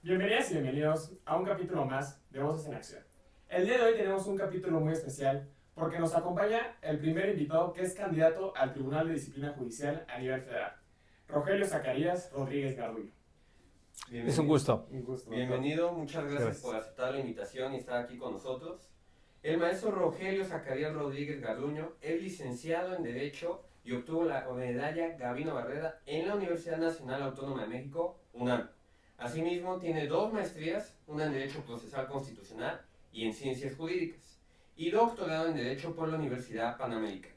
Bienvenidas y bienvenidos a un capítulo más de Voces en Acción. El día de hoy tenemos un capítulo muy especial porque nos acompaña el primer invitado que es candidato al Tribunal de Disciplina Judicial a nivel federal, Rogelio Zacarías Rodríguez Garduño. Es un gusto. Bienvenido, muchas gracias por aceptar la invitación y estar aquí con nosotros. El maestro Rogelio Zacarías Rodríguez Garduño es licenciado en Derecho y obtuvo la medalla Gabino Barreda en la Universidad Nacional Autónoma de México, UNAM. Asimismo, tiene 2 maestrías, una en Derecho Procesal Constitucional y en Ciencias Jurídicas, y doctorado en Derecho por la Universidad Panamericana.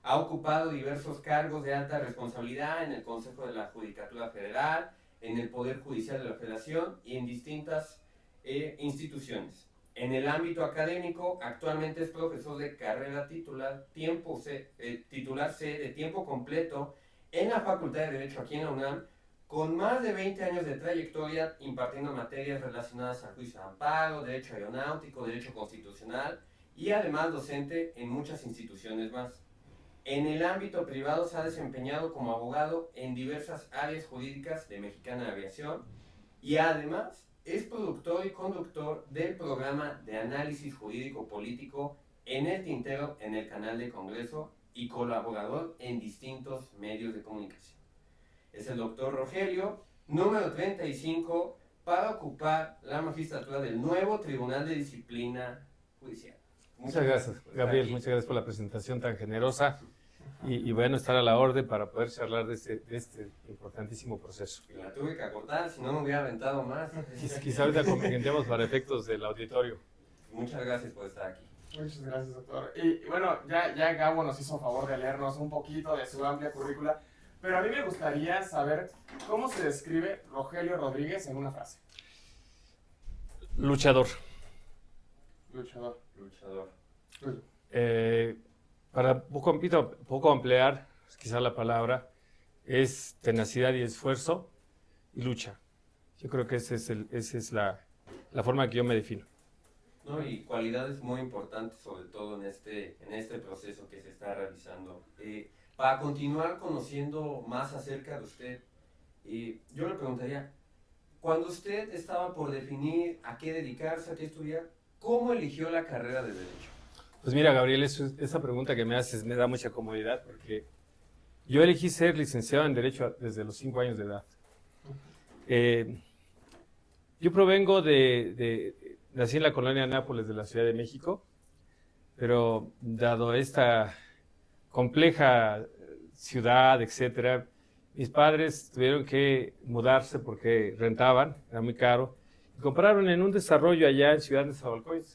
Ha ocupado diversos cargos de alta responsabilidad en el Consejo de la Judicatura Federal, en el Poder Judicial de la Federación y en distintas instituciones. En el ámbito académico, actualmente es profesor de carrera titular C de tiempo completo en la Facultad de Derecho aquí en la UNAM, con más de 20 años de trayectoria impartiendo materias relacionadas al juicio de amparo, derecho aeronáutico, derecho constitucional y además docente en muchas instituciones más. En el ámbito privado se ha desempeñado como abogado en diversas áreas jurídicas de Mexicana de Aviación y además es productor y conductor del programa de análisis jurídico-político En el Tintero en el canal de Congreso y colaborador en distintos medios de comunicación. Es el doctor Rogelio, número 35, para ocupar la magistratura del nuevo Tribunal de Disciplina Judicial. Muchas gracias, Gabriel. Muchas gracias por la presentación tan generosa y bueno, estar a la orden para poder charlar de este importantísimo proceso. La tuve que acortar, si no me hubiera aventado más. Quizá ahorita convenientemos para efectos del auditorio. Muchas gracias por estar aquí. Muchas gracias, doctor. Y bueno, ya Gabo nos hizo favor de leernos un poquito de su amplia currícula, pero a mí me gustaría saber cómo se describe Rogelio Rodríguez en una frase. Luchador. Luchador. Para poco ampliar, quizá la palabra, es tenacidad y esfuerzo y lucha. Yo creo que esa es la forma que yo me defino. No, y cualidades muy importantes, sobre todo en este proceso que se está realizando. Para continuar conociendo más acerca de usted, yo le preguntaría, cuando usted estaba por definir a qué dedicarse, a qué estudiar, ¿cómo eligió la carrera de Derecho? Pues mira, Gabriel, esa pregunta que me haces me da mucha comodidad porque yo elegí ser licenciado en Derecho desde los 5 años de edad. Yo provengo nací en la colonia Nápoles de la Ciudad de México, pero dado esta compleja ciudad, etcétera, mis padres tuvieron que mudarse porque rentaban, era muy caro, y compraron en un desarrollo allá en Ciudad de Nezahualcóyotl.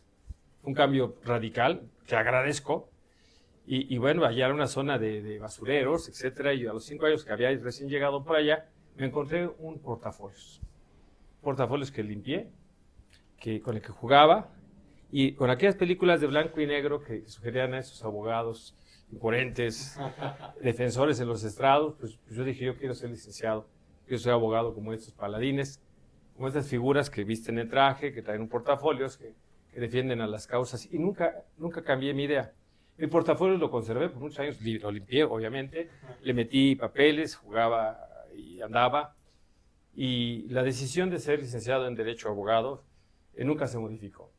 Un cambio radical, que agradezco, y bueno, allá era una zona de basureros, etcétera, y a los 5 años que había recién llegado por allá, me encontré un portafolios que limpié, con el que jugaba, y con aquellas películas de blanco y negro que sugerían a esos abogados imponentes, defensores en los estrados, pues yo dije, yo quiero ser licenciado, quiero ser abogado como estos paladines, como estas figuras que visten el traje, que traen un portafolios, que defienden a las causas, y nunca cambié mi idea. El portafolio lo conservé por muchos años, lo limpié, obviamente, le metí papeles, jugaba y andaba, y la decisión de ser licenciado en Derecho Abogado nunca se modificó.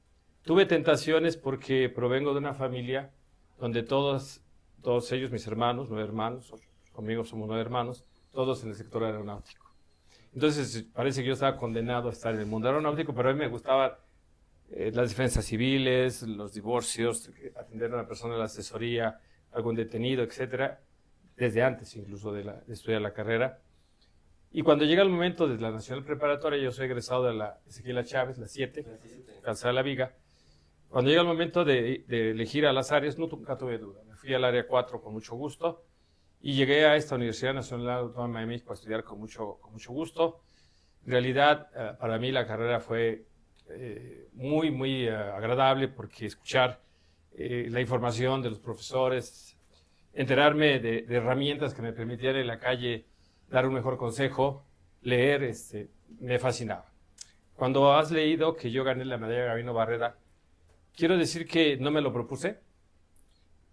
Tuve tentaciones porque provengo de una familia donde todos ellos, mis hermanos, 9 hermanos, conmigo somos 9 hermanos, todos en el sector aeronáutico. Entonces parece que yo estaba condenado a estar en el mundo aeronáutico, pero a mí me gustaba las defensas civiles, los divorcios, atender a una persona en la asesoría, algún detenido, etcétera, desde antes incluso de estudiar la carrera. Y cuando llega el momento de la Nacional Preparatoria, yo soy egresado de la Ezequiel Chávez, la 7, Calzada de la Viga. Cuando llega el momento de elegir a las áreas, nunca tuve duda. Me fui al área 4 con mucho gusto y llegué a esta Universidad Nacional Autónoma de México a estudiar con mucho gusto. En realidad, para mí la carrera fue muy agradable porque escuchar la información de los profesores, enterarme de herramientas que me permitían en la calle dar un mejor consejo, leer, me fascinaba. Cuando has leído que yo gané la medalla Gabino Barreda, quiero decir que no me lo propuse,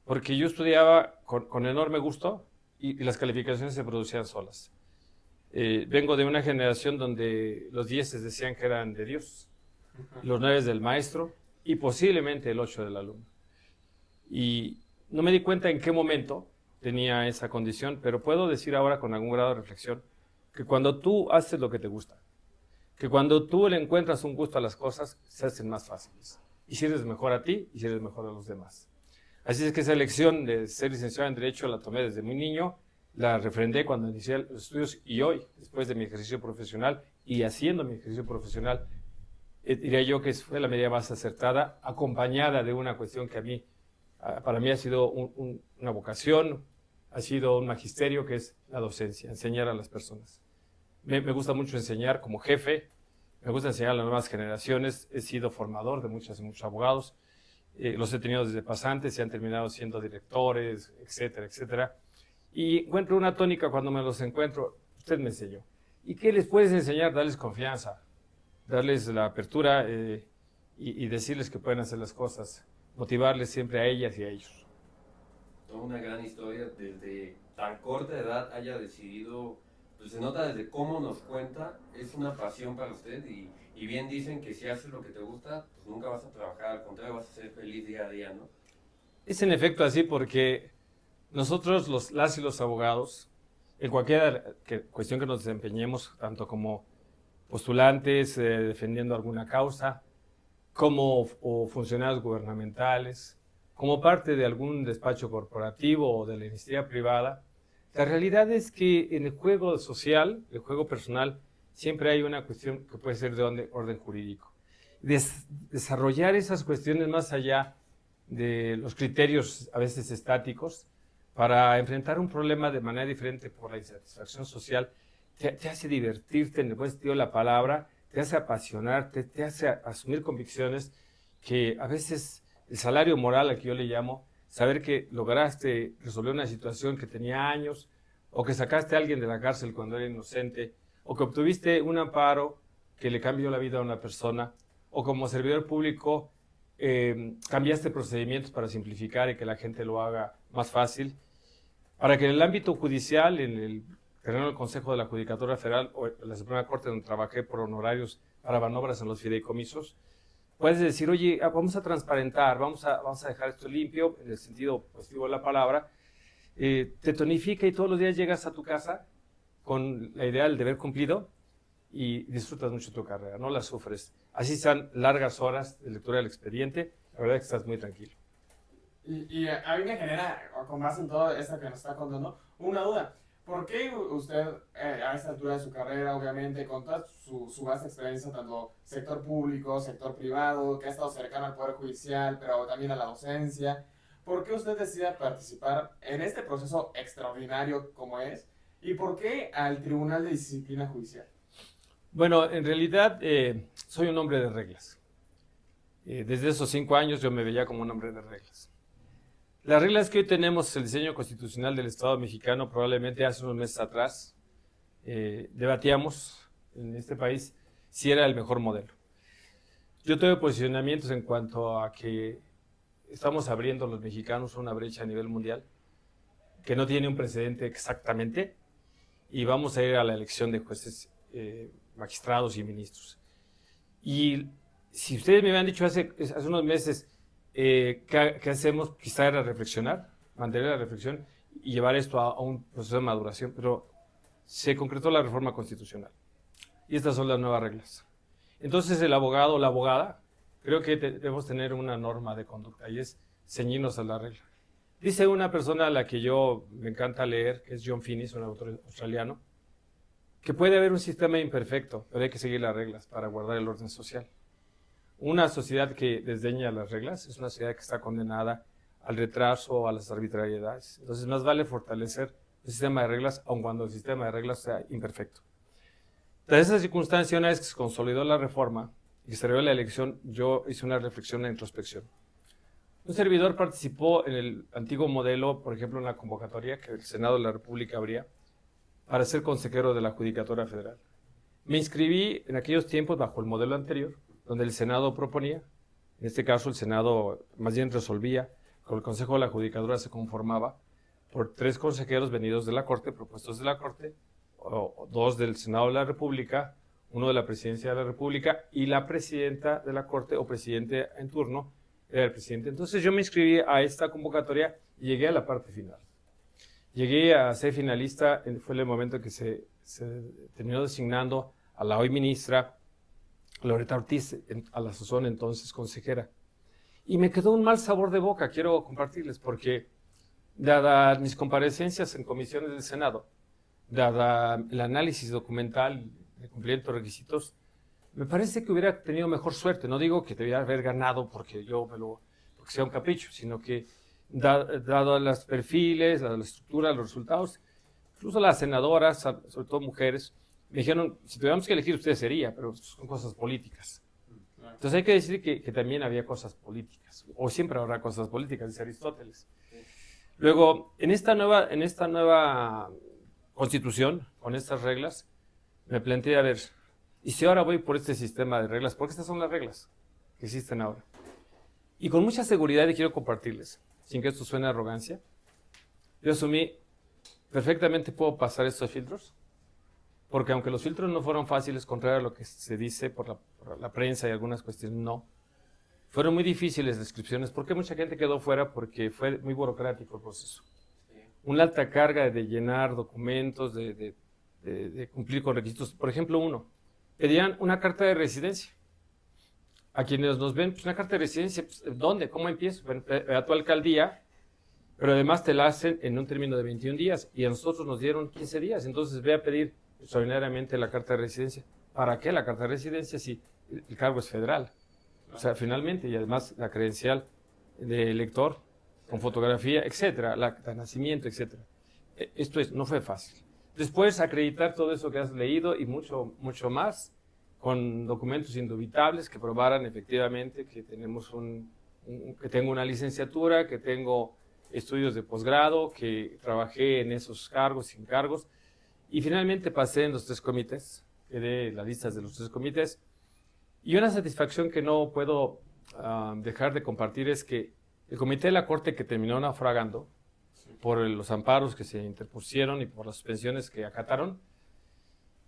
porque yo estudiaba con enorme gusto y las calificaciones se producían solas. vengo de una generación donde los 10 decían que eran de Dios, los 9 del maestro y posiblemente el 8 del alumno. Y no me di cuenta en qué momento tenía esa condición, pero puedo decir ahora con algún grado de reflexión que cuando tú haces lo que te gusta, que cuando tú le encuentras un gusto a las cosas, se hacen más fáciles. Y si eres mejor a ti y si eres mejor a los demás. Así es que esa elección de ser licenciado en Derecho la tomé desde muy niño, la refrendé cuando inicié los estudios y hoy, después de mi ejercicio profesional y haciendo mi ejercicio profesional, diría yo que fue la medida más acertada, acompañada de una cuestión que para mí ha sido una vocación, ha sido un magisterio, que es la docencia, enseñar a las personas. Me gusta mucho enseñar como jefe, me gusta enseñar a las nuevas generaciones, he sido formador de muchos abogados, los he tenido desde pasantes y han terminado siendo directores, etcétera, etcétera. Y encuentro una tónica cuando me los encuentro, usted me enseñó. ¿Y qué les puedes enseñar? Darles confianza, darles la apertura y decirles que pueden hacer las cosas, motivarles siempre a ellas y a ellos. Toda una gran historia, desde tan corta edad haya decidido, pues se nota desde cómo nos cuenta, es una pasión para usted y bien dicen que si haces lo que te gusta, pues nunca vas a trabajar, al contrario vas a ser feliz día a día, ¿no? Es en efecto así porque nosotros, las y los abogados, en cualquier cuestión que nos desempeñemos, tanto como postulantes defendiendo alguna causa, como funcionarios gubernamentales, como parte de algún despacho corporativo o de la iniciativa privada, la realidad es que en el juego social, el juego personal, siempre hay una cuestión que puede ser de orden jurídico. Desarrollar esas cuestiones más allá de los criterios a veces estáticos para enfrentar un problema de manera diferente por la insatisfacción social, te hace divertirte en el buen sentido de la palabra, te hace apasionarte, te hace asumir convicciones que a veces el salario moral, al que yo le llamo, saber que lograste resolver una situación que tenía años, o que sacaste a alguien de la cárcel cuando era inocente, o que obtuviste un amparo que le cambió la vida a una persona, o como servidor público cambiaste procedimientos para simplificar y que la gente lo haga más fácil, para que en el ámbito judicial, en el terreno del Consejo de la Judicatura Federal o en la Suprema Corte, donde trabajé por honorarios para manobras en los fideicomisos, puedes decir, oye, vamos a transparentar, vamos a dejar esto limpio, en el sentido positivo de la palabra, te tonifica y todos los días llegas a tu casa con la idea del deber cumplido y disfrutas mucho tu carrera, no la sufres. Así sean largas horas de lectura del expediente, la verdad es que estás muy tranquilo. Y a mí me genera, con base en todo esto que nos está contando, una duda. ¿Por qué usted, a esta altura de su carrera, obviamente, con toda su vasta experiencia, tanto sector público, sector privado, que ha estado cercano al Poder Judicial, pero también a la docencia, ¿por qué usted decide participar en este proceso extraordinario como es? ¿Y por qué al Tribunal de Disciplina Judicial? Bueno, en realidad soy un hombre de reglas. Desde esos 5 años yo me veía como un hombre de reglas. Las reglas que hoy tenemos, el diseño constitucional del Estado mexicano, probablemente hace unos meses atrás debatíamos en este país si era el mejor modelo. Yo tuve posicionamientos en cuanto a que estamos abriendo los mexicanos una brecha a nivel mundial que no tiene un precedente exactamente y vamos a ir a la elección de jueces, magistrados y ministros. Y si ustedes me habían dicho hace unos meses ¿qué hacemos? Quizá era reflexionar, mantener la reflexión y llevar esto a un proceso de maduración, pero se concretó la reforma constitucional. Y estas son las nuevas reglas. Entonces el abogado o la abogada, creo que debemos tener una norma de conducta y es ceñirnos a la regla. Dice una persona a la que yo me encanta leer, que es John Finnis, un autor australiano, que puede haber un sistema imperfecto, pero hay que seguir las reglas para guardar el orden social. Una sociedad que desdeña las reglas es una sociedad que está condenada al retraso o a las arbitrariedades. Entonces, más vale fortalecer el sistema de reglas, aun cuando el sistema de reglas sea imperfecto. Tras esa circunstancia, una vez que se consolidó la reforma y se dio la elección, yo hice una reflexión, una introspección. Un servidor participó en el antiguo modelo, por ejemplo, en la convocatoria que el Senado de la República abría para ser consejero de la Judicatura Federal. Me inscribí en aquellos tiempos bajo el modelo anterior, donde el Senado proponía, en este caso el Senado más bien resolvía, con el Consejo de la Judicatura se conformaba por 3 consejeros venidos de la Corte, propuestos de la Corte, dos del Senado de la República, uno de la Presidencia de la República y la Presidenta de la Corte o Presidente en turno era el Presidente. Entonces yo me inscribí a esta convocatoria y llegué a la parte final. Llegué a ser finalista, fue el momento que se terminó designando a la hoy ministra Loretta Ortiz, a la sazón entonces consejera. Y me quedó un mal sabor de boca, quiero compartirles, porque dada mis comparecencias en comisiones del Senado, dada el análisis documental de cumplimiento de requisitos, me parece que hubiera tenido mejor suerte. No digo que debiera haber ganado porque porque sea un capricho, sino que dado los perfiles, la estructura, los resultados, incluso las senadoras, sobre todo mujeres, me dijeron, si tuviéramos que elegir, usted sería, pero son cosas políticas. Entonces hay que decir que también había cosas políticas, o siempre habrá cosas políticas, dice Aristóteles. Luego, en esta nueva constitución, con estas reglas, me planteé, a ver, y si ahora voy por este sistema de reglas, porque estas son las reglas que existen ahora. Y con mucha seguridad, y quiero compartirles, sin que esto suene a arrogancia, yo asumí, perfectamente puedo pasar estos filtros, porque aunque los filtros no fueron fáciles, contrario a lo que se dice por la prensa y algunas cuestiones, no. Fueron muy difíciles las descripciones, porque mucha gente quedó fuera porque fue muy burocrático el proceso. Una alta carga de llenar documentos, de cumplir con requisitos. Por ejemplo, pedían una carta de residencia. A quienes nos ven, pues una carta de residencia, pues, ¿dónde? ¿Cómo empiezo? Bueno, a tu alcaldía, pero además te la hacen en un término de 21 días y a nosotros nos dieron 15 días. Entonces ve a pedir extraordinariamente la carta de residencia. ¿Para qué la carta de residencia si el cargo es federal? O sea, finalmente, y además la credencial de elector con fotografía, etcétera, la de nacimiento, etcétera. Esto no fue fácil. Después, acreditar todo eso que has leído y mucho, mucho más con documentos indubitables que probaran efectivamente que tenemos que tengo una licenciatura, que tengo estudios de posgrado, que trabajé en esos cargos, sin cargos. Y finalmente pasé en los 3 comités, quedé en las listas de los 3 comités. Y una satisfacción que no puedo dejar de compartir es que el comité de la Corte, que terminó naufragando por los amparos que se interpusieron y por las suspensiones que acataron,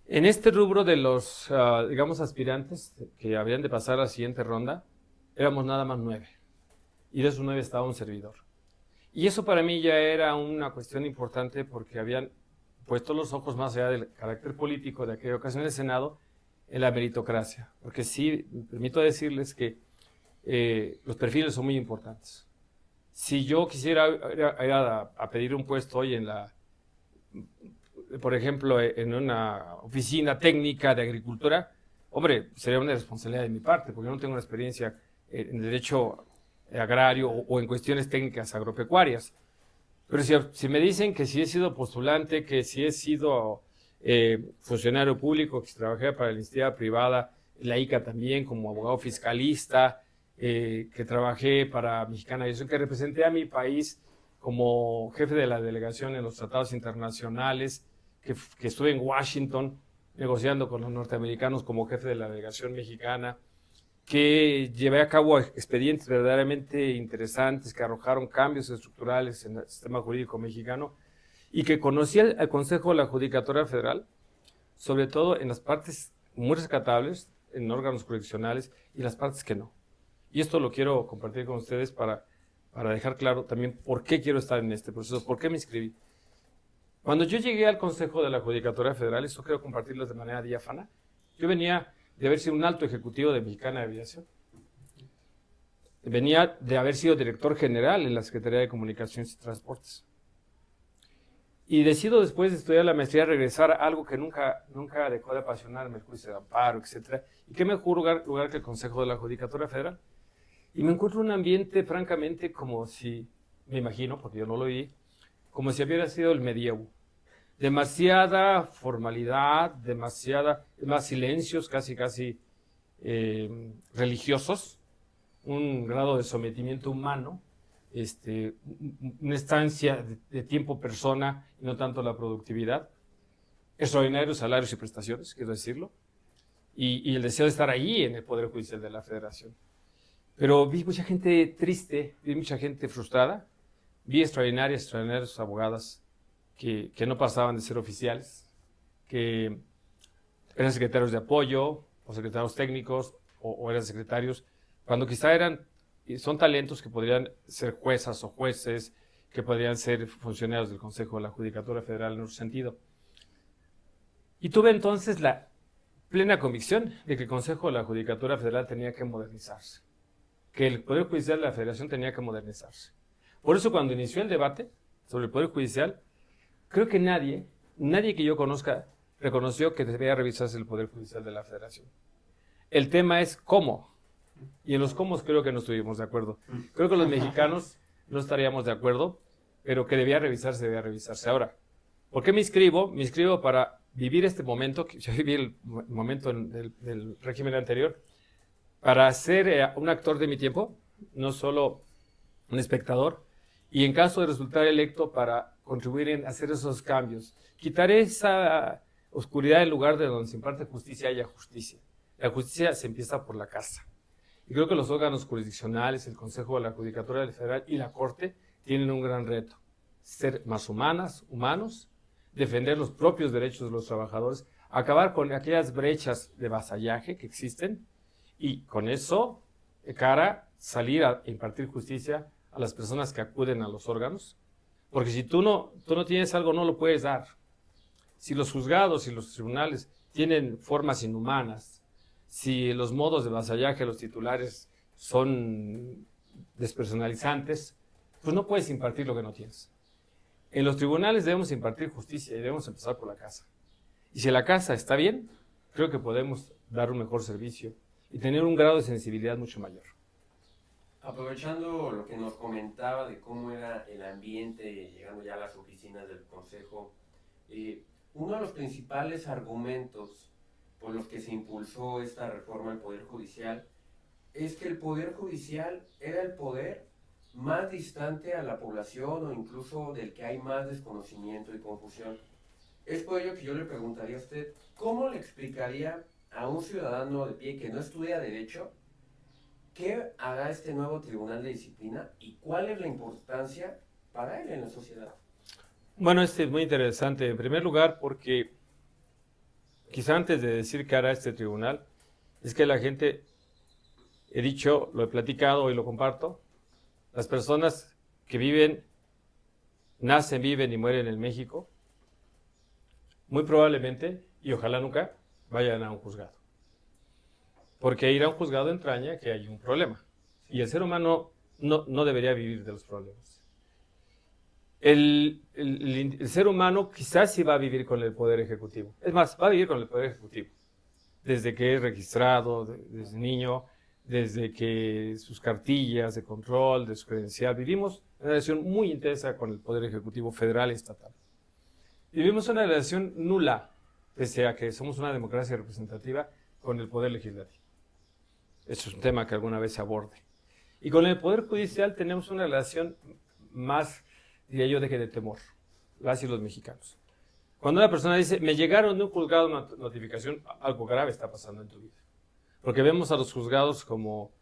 en este rubro de los, digamos, aspirantes que habrían de pasar a la siguiente ronda, éramos nada más 9. Y de esos 9 estaba un servidor. Y eso para mí ya era una cuestión importante porque habían puesto los ojos más allá del carácter político de aquella ocasión en el Senado, en la meritocracia. Porque sí, me permito decirles que los perfiles son muy importantes. Si yo quisiera ir a pedir un puesto hoy por ejemplo, en una oficina técnica de agricultura, hombre, sería una responsabilidad de mi parte, porque yo no tengo una experiencia en derecho agrario o en cuestiones técnicas agropecuarias. Pero si me dicen que si he sido postulante, que si he sido funcionario público, que trabajé para la iniciativa privada, la ICA también, como abogado fiscalista, que trabajé para Mexicana Aviación, que representé a mi país como jefe de la delegación en los tratados internacionales, que estuve en Washington negociando con los norteamericanos como jefe de la delegación mexicana, que llevé a cabo expedientes verdaderamente interesantes que arrojaron cambios estructurales en el sistema jurídico mexicano y que conocí al Consejo de la Judicatura Federal, sobre todo en las partes muy rescatables, en órganos jurisdiccionales y las partes que no. Y esto lo quiero compartir con ustedes para dejar claro también por qué quiero estar en este proceso, por qué me inscribí. Cuando yo llegué al Consejo de la Judicatura Federal, eso quiero compartirlo de manera diáfana, yo venía de haber sido un alto ejecutivo de Mexicana de Aviación. Venía de haber sido director general en la Secretaría de Comunicaciones y Transportes. Y decido, después de estudiar la maestría, regresar a algo que nunca dejó de apasionarme, el juicio de amparo, etc. Y qué mejor lugar que el Consejo de la Judicatura Federal. Y me encuentro en un ambiente, francamente, como si, me imagino, porque yo no lo vi, como si hubiera sido el medievo. Demasiada formalidad, más silencios casi religiosos, un grado de sometimiento humano, una estancia de tiempo-persona y no tanto la productividad, extraordinarios salarios y prestaciones, quiero decirlo, y el deseo de estar ahí en el Poder Judicial de la Federación. Pero vi mucha gente triste, vi mucha gente frustrada, vi extraordinarias abogadas que no pasaban de ser oficiales, que eran secretarios de apoyo, o secretarios técnicos, o eran secretarios, cuando quizá son talentos que podrían ser juezas o jueces, que podrían ser funcionarios del Consejo de la Judicatura Federal en otro sentido. Y tuve entonces la plena convicción de que el Consejo de la Judicatura Federal tenía que modernizarse, que el Poder Judicial de la Federación tenía que modernizarse. Por eso cuando inició el debate sobre el Poder Judicial, creo que nadie que yo conozca reconoció que debía revisarse el Poder Judicial de la Federación. El tema es cómo, y en los cómo creo que no estuvimos de acuerdo. Creo que los mexicanos no estaríamos de acuerdo, pero que debía revisarse, debía revisarse. Ahora, ¿por qué me inscribo? Me inscribo para vivir este momento, que yo viví el momento del régimen anterior, para ser un actor de mi tiempo, no solo un espectador, y en caso de resultar electo para contribuir en hacer esos cambios. Quitaré esa oscuridad en lugar de donde se imparte justicia haya justicia. La justicia se empieza por la casa. Y creo que los órganos jurisdiccionales, el Consejo de la Judicatura Federal y la Corte tienen un gran reto. Ser más humanos, defender los propios derechos de los trabajadores, acabar con aquellas brechas de vasallaje que existen y con eso, de cara, salir a impartir justicia a las personas que acuden a los órganos. Porque si tú no tienes algo, no lo puedes dar. Si los juzgados y los tribunales tienen formas inhumanas, si los modos de vasallaje de los titulares son despersonalizantes, pues no puedes impartir lo que no tienes. En los tribunales debemos impartir justicia y debemos empezar por la casa. Y si la casa está bien, creo que podemos dar un mejor servicio y tener un grado de sensibilidad mucho mayor. Aprovechando lo que nos comentaba de cómo era el ambiente llegando ya a las oficinas del Consejo, uno de los principales argumentos por los que se impulsó esta reforma del Poder Judicial es que el Poder Judicial era el poder más distante a la población o incluso del que hay más desconocimiento y confusión. Es por ello que yo le preguntaría a usted, ¿cómo le explicaría a un ciudadano de pie que no estudia Derecho qué hará este nuevo Tribunal de Disciplina y cuál es la importancia para él en la sociedad? Bueno, es muy interesante. En primer lugar, porque quizá antes de decir qué hará este tribunal, es que la gente, he dicho, lo he platicado y lo comparto, las personas que nacen, viven y mueren en México, muy probablemente, y ojalá nunca, vayan a un juzgado. Porque ir a un juzgado entraña que hay un problema. Y el ser humano no debería vivir de los problemas. El ser humano quizás sí va a vivir con el Poder Ejecutivo. Es más, va a vivir con el Poder Ejecutivo. Desde que es registrado, desde niño, desde que sus cartillas de control, de su credencial. Vivimos una relación muy intensa con el Poder Ejecutivo federal y estatal. Vivimos una relación nula, pese a que somos una democracia representativa, con el Poder Legislativo. Eso es un tema que alguna vez se aborde. Y con el Poder Judicial tenemos una relación más, diría yo, de temor, las y los mexicanos. Cuando una persona dice, me llegaron de un juzgado una notificación, algo grave está pasando en tu vida. Porque vemos a los juzgados como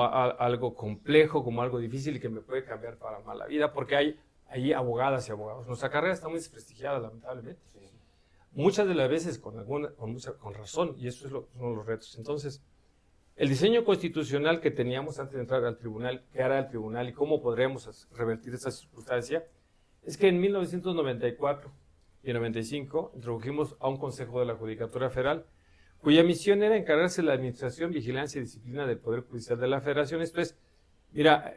algo complejo, como algo difícil y que me puede cambiar para mal la vida, porque hay ahí abogadas y abogados. Nuestra carrera está muy desprestigiada, lamentablemente. Sí. Muchas de las veces con razón, y eso son los retos. Entonces, el diseño constitucional que teníamos antes de entrar al tribunal, qué hará el tribunal y cómo podremos revertir esa circunstancia, es que en 1994 y 95 introdujimos a un Consejo de la Judicatura Federal, cuya misión era encargarse de la administración, vigilancia y disciplina del Poder Judicial de la Federación. Esto es, mira,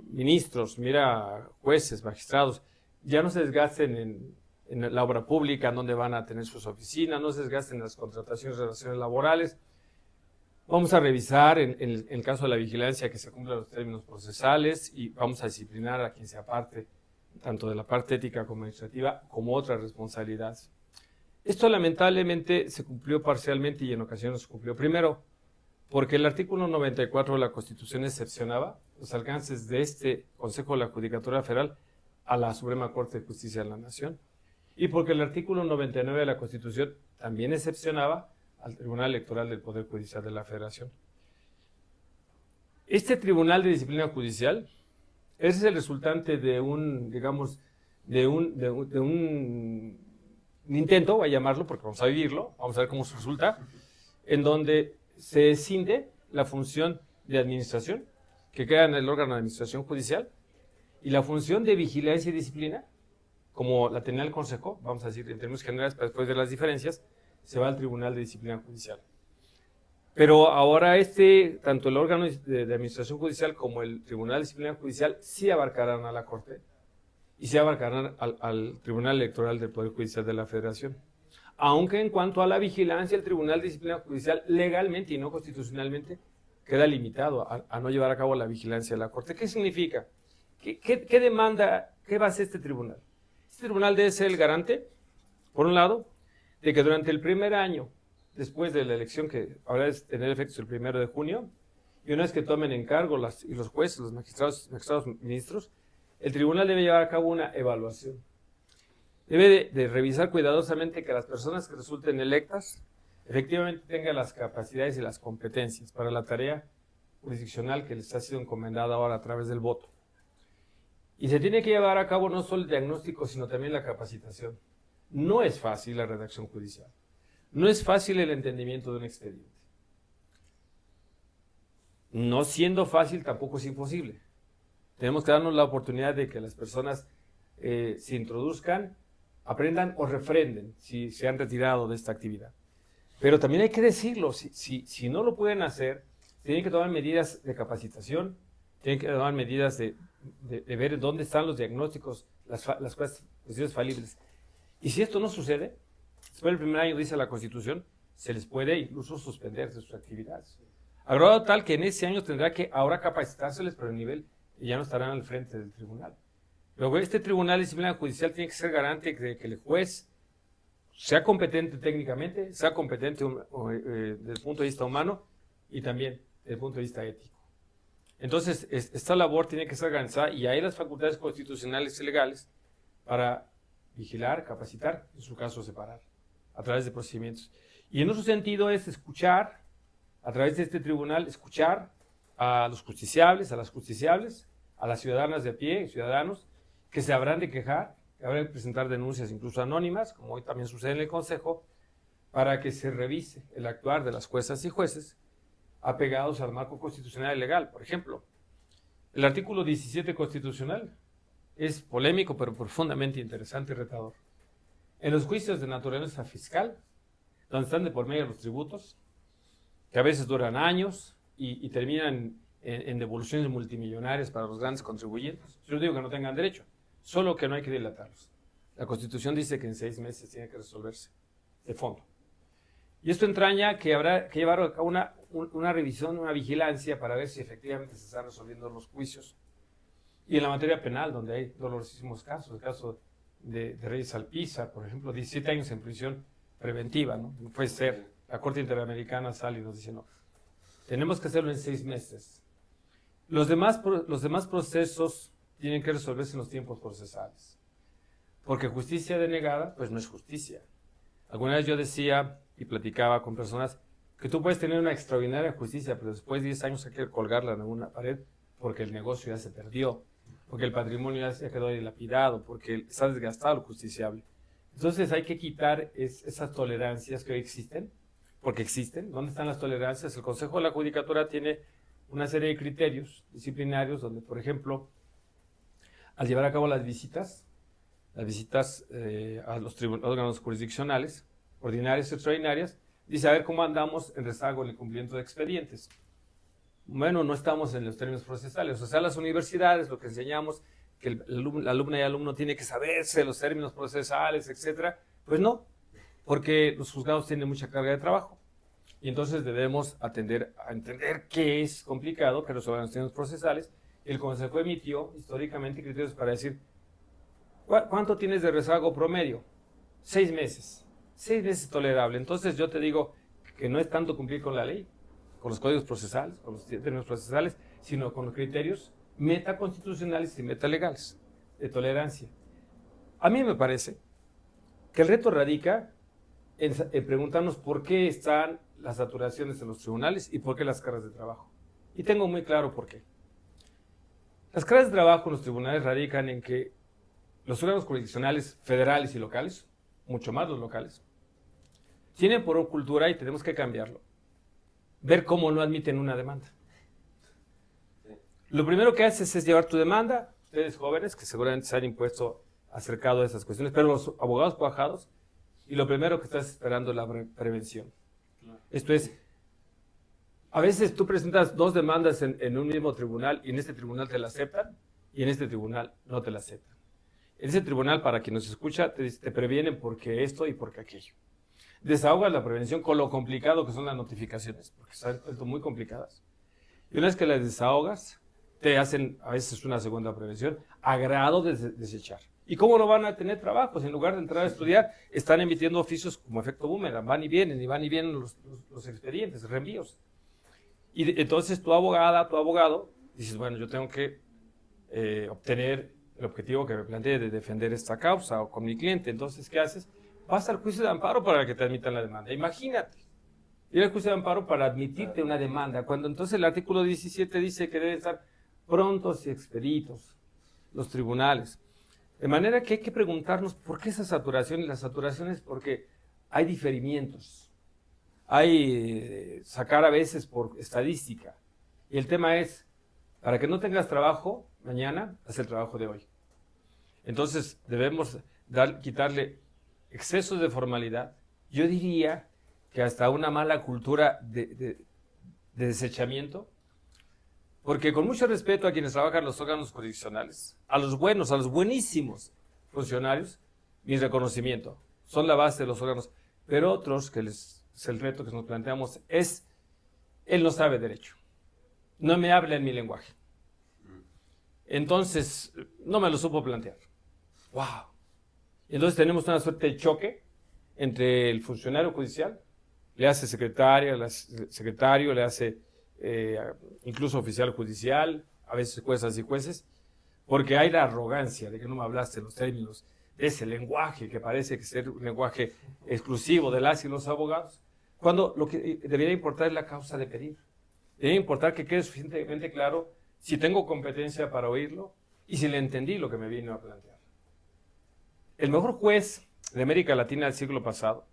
ministros, mira, jueces, magistrados, ya no se desgasten en la obra pública, donde van a tener sus oficinas, no se desgasten en las contrataciones y relaciones laborales. Vamos a revisar, en el caso de la vigilancia, que se cumplan los términos procesales y vamos a disciplinar a quien se aparte, tanto de la parte ética como administrativa, como otras responsabilidades. Esto lamentablemente se cumplió parcialmente y en ocasiones se cumplió. Primero, porque el artículo 94 de la Constitución excepcionaba los alcances de este Consejo de la Judicatura Federal a la Suprema Corte de Justicia de la Nación, y porque el artículo 99 de la Constitución también excepcionaba al Tribunal Electoral del Poder Judicial de la Federación. Este Tribunal de Disciplina Judicial es el resultante de una un intento, voy a llamarlo porque vamos a vivirlo, vamos a ver cómo resulta, en donde se escinde la función de administración, que queda en el órgano de administración judicial, y la función de vigilancia y disciplina, como la tenía el Consejo, vamos a decir en términos generales, para después de las diferencias, se va al Tribunal de Disciplina Judicial. Pero ahora tanto el órgano de administración judicial como el Tribunal de Disciplina Judicial sí abarcarán a la Corte y sí abarcarán al Tribunal Electoral del Poder Judicial de la Federación. Aunque en cuanto a la vigilancia, el Tribunal de Disciplina Judicial legalmente y no constitucionalmente queda limitado a no llevar a cabo la vigilancia de la Corte. ¿Qué significa? ¿Qué demanda, qué va a hacer este tribunal? Este tribunal debe ser el garante, por un lado, de que durante el primer año, después de la elección que habrá de tener efectos el 1 de junio, y una vez que tomen encargo los jueces, los magistrados ministros, el tribunal debe llevar a cabo una evaluación. Debe de revisar cuidadosamente que las personas que resulten electas efectivamente tengan las capacidades y las competencias para la tarea jurisdiccional que les ha sido encomendada ahora a través del voto. Y se tiene que llevar a cabo no solo el diagnóstico, sino también la capacitación. No es fácil la redacción judicial. No es fácil el entendimiento de un expediente. No siendo fácil, tampoco es imposible. Tenemos que darnos la oportunidad de que las personas se introduzcan, aprendan o refrenden si se han retirado de esta actividad. Pero también hay que decirlo, si no lo pueden hacer, tienen que tomar medidas de capacitación, tienen que tomar medidas de ver dónde están los diagnósticos, las cuestiones falibles. Y si esto no sucede, después del primer año, dice la Constitución, se les puede incluso suspender de sus actividades. A grado tal que en ese año tendrá que ahora capacitárseles, pero a nivel, y ya no estarán al frente del tribunal. Luego, este Tribunal de Disciplina Judicial tiene que ser garante de que el juez sea competente técnicamente, sea competente desde el punto de vista humano y también desde el punto de vista ético. Entonces, esta labor tiene que ser organizada y hay las facultades constitucionales y legales para vigilar, capacitar, en su caso separar, a través de procedimientos. Y en otro sentido es escuchar, a través de este tribunal, escuchar a los justiciables, a las justiciables, a las ciudadanas de a pie, ciudadanos, que se habrán de quejar, que habrán de presentar denuncias incluso anónimas, como hoy también sucede en el Consejo, para que se revise el actuar de las juezas y jueces apegados al marco constitucional y legal. Por ejemplo, el artículo 17 constitucional es polémico, pero profundamente interesante y retador. En los juicios de naturaleza fiscal, donde están de por medio los tributos, que a veces duran años y terminan en devoluciones multimillonarias para los grandes contribuyentes, yo digo que no tengan derecho, solo que no hay que dilatarlos. La Constitución dice que en 6 meses tiene que resolverse de fondo. Y esto entraña que habrá que llevar a cabo una revisión, una vigilancia para ver si efectivamente se están resolviendo los juicios. Y en la materia penal, donde hay dolorosísimos casos, el caso de Reyes Alpizar, por ejemplo, 17 años en prisión preventiva, ¿no? No puede ser. La Corte Interamericana sale y nos dice, no, tenemos que hacerlo en 6 meses. Los demás procesos tienen que resolverse en los tiempos procesales. Porque justicia denegada, pues no es justicia. Alguna vez yo decía y platicaba con personas que tú puedes tener una extraordinaria justicia, pero después de 10 años hay que colgarla en una pared porque el negocio ya se perdió, porque el patrimonio ya se quedó dilapidado, porque está desgastado el justiciable. Entonces hay que quitar esas tolerancias que hoy existen, porque existen. ¿Dónde están las tolerancias? El Consejo de la Judicatura tiene una serie de criterios disciplinarios donde, por ejemplo, al llevar a cabo las visitas a los órganos jurisdiccionales, ordinarias y extraordinarias, dice a ver cómo andamos en rezago en el cumplimiento de expedientes. Bueno, no estamos en los términos procesales. O sea, las universidades, lo que enseñamos, que la alumna y alumno tiene que saberse los términos procesales, etcétera. Pues no, porque los juzgados tienen mucha carga de trabajo. Y entonces debemos atender a entender que es complicado que resolvan los términos procesales. El Consejo emitió históricamente criterios para decir, ¿cuánto tienes de rezago promedio? 6 meses. 6 meses tolerable. Entonces yo te digo que no es tanto cumplir con la ley, con los códigos procesales, con los términos procesales, sino con los criterios metaconstitucionales y metalegales de tolerancia. A mí me parece que el reto radica en preguntarnos por qué están las saturaciones en los tribunales y por qué las cargas de trabajo. Y tengo muy claro por qué. Las cargas de trabajo en los tribunales radican en que los órganos jurisdiccionales federales y locales mucho más los locales, tienen por cultura, y tenemos que cambiarlo, ver cómo no admiten una demanda. Lo primero que haces es llevar tu demanda, ustedes jóvenes que seguramente se han impuesto acercado a esas cuestiones, pero los abogados cuajados, y lo primero que estás esperando es la prevención. Claro. Esto es, a veces tú presentas 2 demandas en un mismo tribunal y en este tribunal te la aceptan y en este tribunal no te la aceptan. En ese tribunal, para quien nos escucha, te previenen porque esto y porque aquello. Desahogas la prevención con lo complicado que son las notificaciones, porque son muy complicadas. Y una vez que las desahogas, te hacen a veces una segunda prevención a grado de desechar. ¿Y cómo no van a tener trabajos? En lugar de entrar a estudiar, están emitiendo oficios como efecto boomerang, van y vienen los expedientes, reenvíos. Y entonces tu abogada, tu abogado, dices, bueno, yo tengo que obtener el objetivo que me planteé de defender esta causa o con mi cliente. Entonces, ¿qué haces? Vas al juicio de amparo para que te admitan la demanda. Imagínate, ir al juicio de amparo para admitirte una demanda, cuando entonces el artículo 17 dice que deben estar prontos y expeditos los tribunales. De manera que hay que preguntarnos por qué esa saturación, y la saturación es porque hay diferimientos, hay sacar a veces por estadística, y el tema es, para que no tengas trabajo mañana, haz el trabajo de hoy. Entonces debemos quitarle excesos de formalidad, yo diría que hasta una mala cultura de desechamiento, porque con mucho respeto a quienes trabajan en los órganos jurisdiccionales, a los buenos, a los buenísimos funcionarios, mi reconocimiento, son la base de los órganos, pero otros, que es el reto que nos planteamos, es, él no sabe derecho, no me habla en mi lenguaje. Entonces, no me lo supo plantear. ¡Wow! Entonces tenemos una suerte de choque entre el funcionario judicial, le hace secretario, le hace incluso oficial judicial, a veces juezas y jueces, porque hay la arrogancia de que no me hablaste en los términos de ese lenguaje que parece que ser un lenguaje exclusivo de las y los abogados, cuando lo que debería importar es la causa de pedir. Debería importar que quede suficientemente claro si tengo competencia para oírlo y si le entendí lo que me vino a plantear. El mejor juez de América Latina del siglo pasado,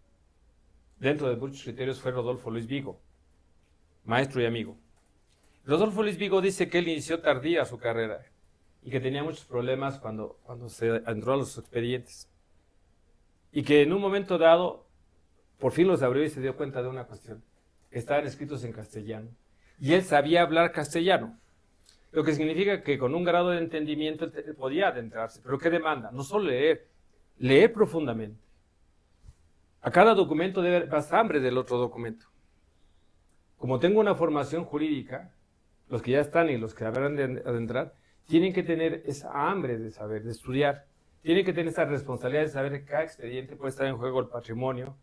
dentro de muchos criterios, fue Rodolfo Luis Vigo, maestro y amigo. Rodolfo Luis Vigo dice que él inició tardía su carrera y que tenía muchos problemas cuando se entró a los expedientes. Y que en un momento dado, por fin los abrió y se dio cuenta de una cuestión. Estaban escritos en castellano. Y él sabía hablar castellano. Lo que significa que con un grado de entendimiento él podía adentrarse. Pero ¿qué demanda? No solo leer profundamente. A cada documento debe haber más hambre del otro documento. Como tengo una formación jurídica, los que ya están y los que habrán de adentrar, tienen que tener esa hambre de saber, de estudiar. Tienen que tener esa responsabilidad de saber que cada expediente puede estar en juego el patrimonio,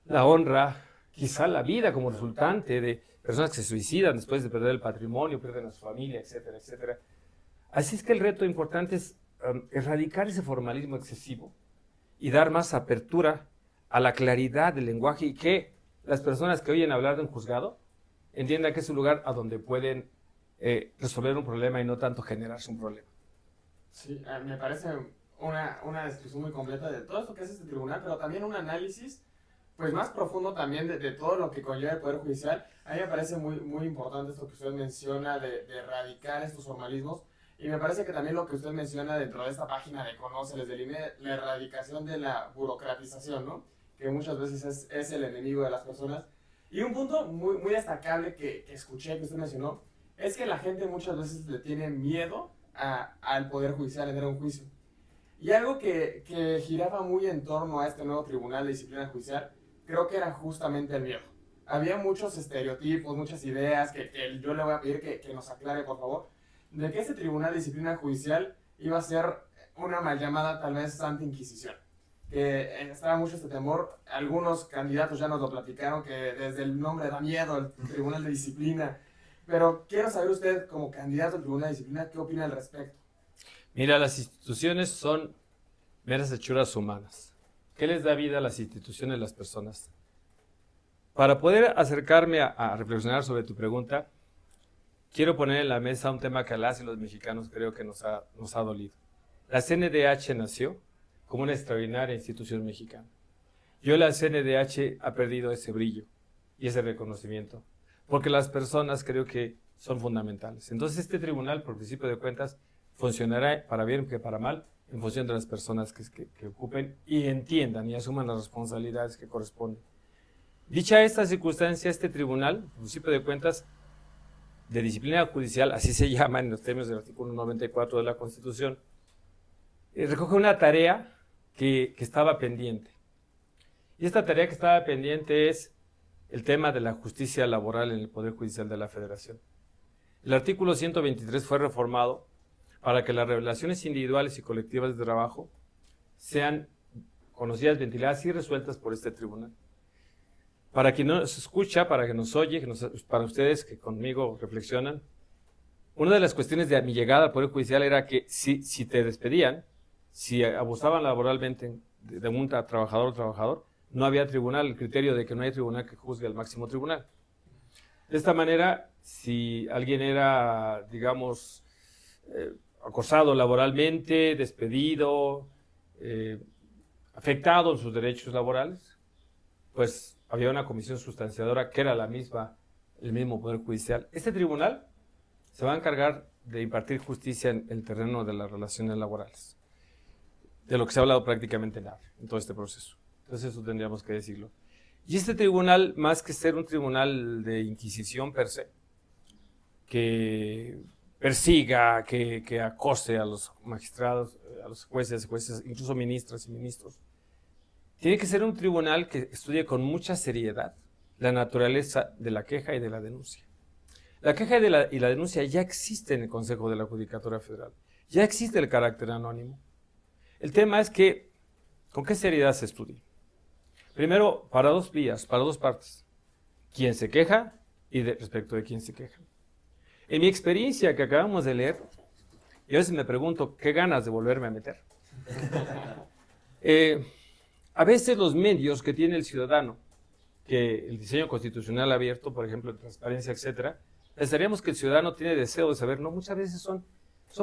la honra, quizá la vida como resultante de personas que se suicidan después de perder el patrimonio, pierden a su familia, etcétera, etcétera. Así es que el reto importante es erradicar ese formalismo excesivo y dar más apertura a la claridad del lenguaje y que las personas que oyen hablar de un juzgado entiendan que es un lugar a donde pueden resolver un problema y no tanto generarse un problema. Sí, me parece una descripción muy completa de todo esto que es este tribunal, pero también un análisis pues más profundo también de todo lo que conlleva el Poder Judicial. A mí me parece muy importante esto que usted menciona de erradicar estos formalismos, y me parece que también lo que usted menciona dentro de esta página de Conóceles del INE, la erradicación de la burocratización, ¿no? Que muchas veces es el enemigo de las personas. Y un punto muy destacable que escuché que usted mencionó es que la gente muchas veces le tiene miedo al Poder Judicial en un juicio. Y algo que giraba muy en torno a este nuevo Tribunal de Disciplina Judicial, creo que era justamente el miedo. Había muchos estereotipos, muchas ideas que yo le voy a pedir que nos aclare, por favor, de que este Tribunal de Disciplina Judicial iba a ser una mal llamada, tal vez, Santa Inquisición. Que estaba mucho este temor. Algunos candidatos ya nos lo platicaron, que desde el nombre da miedo el Tribunal de Disciplina. Pero quiero saber usted, como candidato al Tribunal de Disciplina, ¿qué opina al respecto? Mira, las instituciones son meras hechuras humanas. ¿Qué les da vida a las instituciones, a las personas? Para poder acercarme a reflexionar sobre tu pregunta, quiero poner en la mesa un tema que a las y los mexicanos creo que nos ha dolido. La CNDH nació como una extraordinaria institución mexicana. Y hoy la CNDH ha perdido ese brillo y ese reconocimiento, porque las personas creo que son fundamentales. Entonces este tribunal, por principio de cuentas, funcionará para bien que para mal, en función de las personas que ocupen y entiendan y asuman las responsabilidades que corresponden. Dicha esta circunstancia, este tribunal, por principio de cuentas, de disciplina judicial, así se llama en los términos del artículo 94 de la Constitución, recoge una tarea que estaba pendiente. Y esta tarea que estaba pendiente es el tema de la justicia laboral en el Poder Judicial de la Federación. El artículo 123 fue reformado para que las relaciones individuales y colectivas de trabajo sean conocidas, ventiladas y resueltas por este tribunal. Para quien nos escucha, para quien nos oye, para ustedes que conmigo reflexionan, una de las cuestiones de mi llegada al Poder Judicial era que si te despedían, si abusaban laboralmente de un trabajador o trabajador, no había tribunal, el criterio de que no hay tribunal que juzgue al máximo tribunal. De esta manera, si alguien era, digamos, acosado laboralmente, despedido, afectado en sus derechos laborales, pues había una comisión sustanciadora que era el mismo Poder Judicial. Este tribunal se va a encargar de impartir justicia en el terreno de las relaciones laborales, de lo que se ha hablado prácticamente nada en todo este proceso. Entonces eso tendríamos que decirlo. Y este tribunal, más que ser un tribunal de inquisición per se, que persiga, que acose a los magistrados, a los jueces, incluso ministras y ministros, tiene que ser un tribunal que estudie con mucha seriedad la naturaleza de la queja y de la denuncia. La queja y la denuncia ya existe en el Consejo de la Judicatura Federal, ya existe el carácter anónimo. El tema es que, ¿con qué seriedad se estudia? Primero, para dos vías, para dos partes. ¿Quién se queja y respecto de quién se queja? En mi experiencia que acabamos de leer, yo a veces me pregunto, ¿qué ganas de volverme a meter? A veces los medios que tiene el ciudadano, que el diseño constitucional abierto, por ejemplo, transparencia, etcétera, pensaríamos que el ciudadano tiene deseo de saber, no, muchas veces son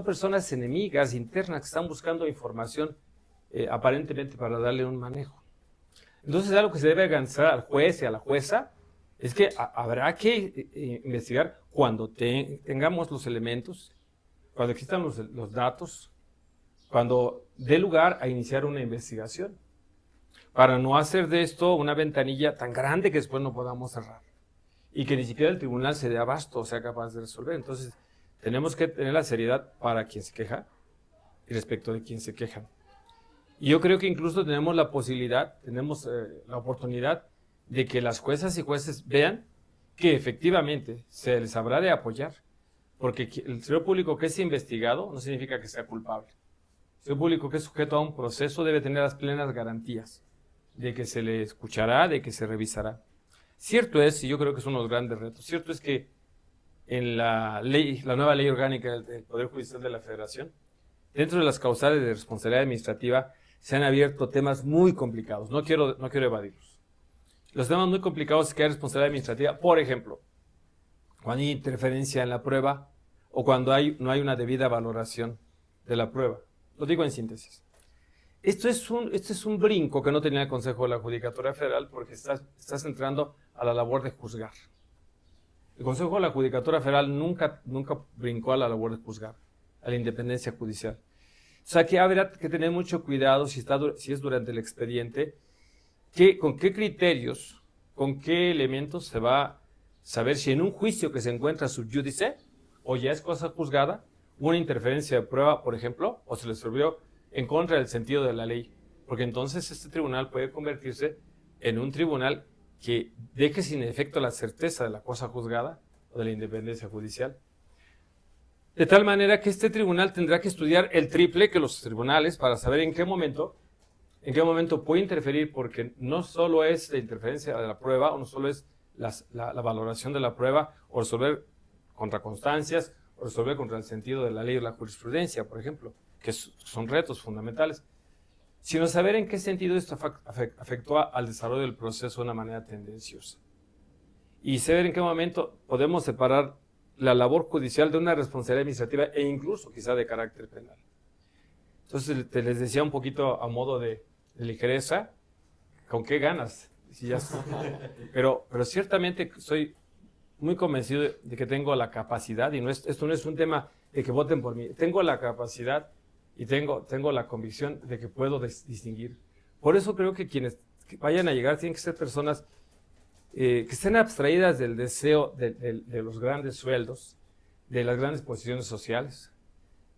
personas enemigas, internas, que están buscando información aparentemente para darle un manejo. Entonces, algo que se debe alcanzar al juez y a la jueza es que habrá que investigar cuando tengamos los elementos, cuando existan los datos, cuando dé lugar a iniciar una investigación, para no hacer de esto una ventanilla tan grande que después no podamos cerrar y que ni siquiera el tribunal se dé abasto o sea capaz de resolver. Entonces, tenemos que tener la seriedad para quien se queja y respecto de quien se quejan. Y yo creo que incluso tenemos la posibilidad, tenemos la oportunidad de que las juezas y jueces vean que efectivamente se les habrá de apoyar, porque el servidor público que es investigado no significa que sea culpable. El servidor público que es sujeto a un proceso debe tener las plenas garantías de que se le escuchará, de que se revisará. Cierto es, y yo creo que es uno de los grandes retos, cierto es que en la nueva ley orgánica del Poder Judicial de la Federación, dentro de las causales de responsabilidad administrativa, se han abierto temas muy complicados. No quiero evadirlos. Los temas muy complicados que hay responsabilidad administrativa, por ejemplo, cuando hay interferencia en la prueba o cuando no hay una debida valoración de la prueba. Lo digo en síntesis. Este es un brinco que no tenía el Consejo de la Judicatura Federal porque estás entrando a la labor de juzgar. El Consejo de la Judicatura Federal nunca brincó a la labor de juzgar, a la independencia judicial. O sea que habrá que tener mucho cuidado si es durante el expediente, con qué criterios, con qué elementos se va a saber si en un juicio que se encuentra sub judice o ya es cosa juzgada, una interferencia de prueba, por ejemplo, o se le resolvió en contra del sentido de la ley. Porque entonces este tribunal puede convertirse en un tribunal que deje sin efecto la certeza de la cosa juzgada o de la independencia judicial. De tal manera que este tribunal tendrá que estudiar el triple que los tribunales para saber en qué momento puede interferir, porque no solo es la interferencia de la prueba, o no solo es la valoración de la prueba, o resolver contra constancias, o resolver contra el sentido de la ley o la jurisprudencia, por ejemplo, que son retos fundamentales, sino saber en qué sentido esto afectó al desarrollo del proceso de una manera tendenciosa. Y saber en qué momento podemos separar la labor judicial de una responsabilidad administrativa e incluso quizá de carácter penal. Entonces te les decía un poquito a modo de ligereza, ¿con qué ganas? Si ya pero ciertamente soy muy convencido de que tengo la capacidad, y esto no es un tema de que voten por mí, tengo la capacidad y tengo la convicción de que puedo distinguir. Por eso creo que quienes vayan a llegar tienen que ser personas que estén abstraídas del deseo de los grandes sueldos, de las grandes posiciones sociales,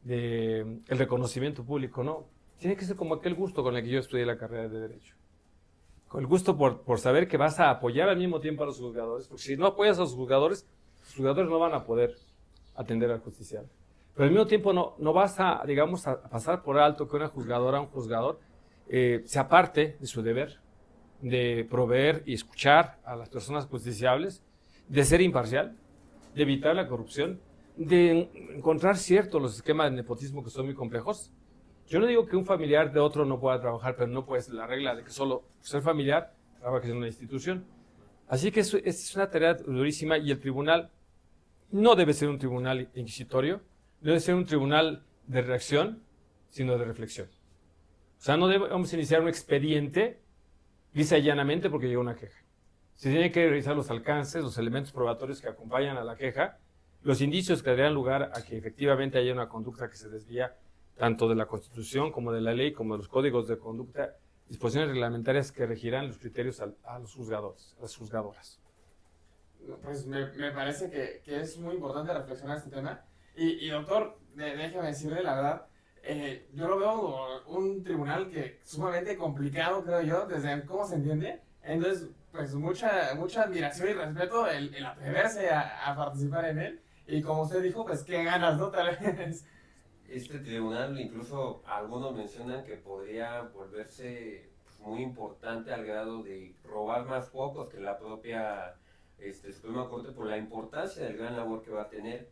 del reconocimiento público, no. Tiene que ser como aquel gusto con el que yo estudié la carrera de Derecho. Con el gusto por saber que vas a apoyar al mismo tiempo a los juzgadores, porque si no apoyas a los juzgadores no van a poder atender al justiciable. Pero al mismo tiempo no vas a, digamos, a pasar por alto que una juzgadora o un juzgador se aparte de su deber de proveer y escuchar a las personas justiciables, de ser imparcial, de evitar la corrupción, de encontrar ciertos los esquemas de nepotismo que son muy complejos. Yo no digo que un familiar de otro no pueda trabajar, pero no puede ser la regla de que solo ser familiar trabaje en una institución. Así que es una tarea durísima y el tribunal no debe ser un tribunal inquisitorio, debe ser un tribunal de reacción, sino de reflexión. O sea, no debemos iniciar un expediente lisa y llanamente porque llegó una queja. Se tiene que revisar los alcances, los elementos probatorios que acompañan a la queja, los indicios que darían lugar a que efectivamente haya una conducta que se desvía tanto de la Constitución como de la ley, como de los códigos de conducta, disposiciones reglamentarias que regirán los criterios a los juzgadores, a las juzgadoras. Pues me parece que es muy importante reflexionar este tema. Y doctor, déjeme decirle la verdad, yo lo veo como un tribunal que sumamente complicado, creo yo, desde cómo se entiende. Entonces, pues mucha admiración y respeto el atreverse a participar en él. Y como usted dijo, pues qué ganas, ¿no? Tal vez. Este tribunal, incluso algunos mencionan que podría volverse muy importante al grado de robar más focos que la propia Suprema Corte por la importancia del gran labor que va a tener.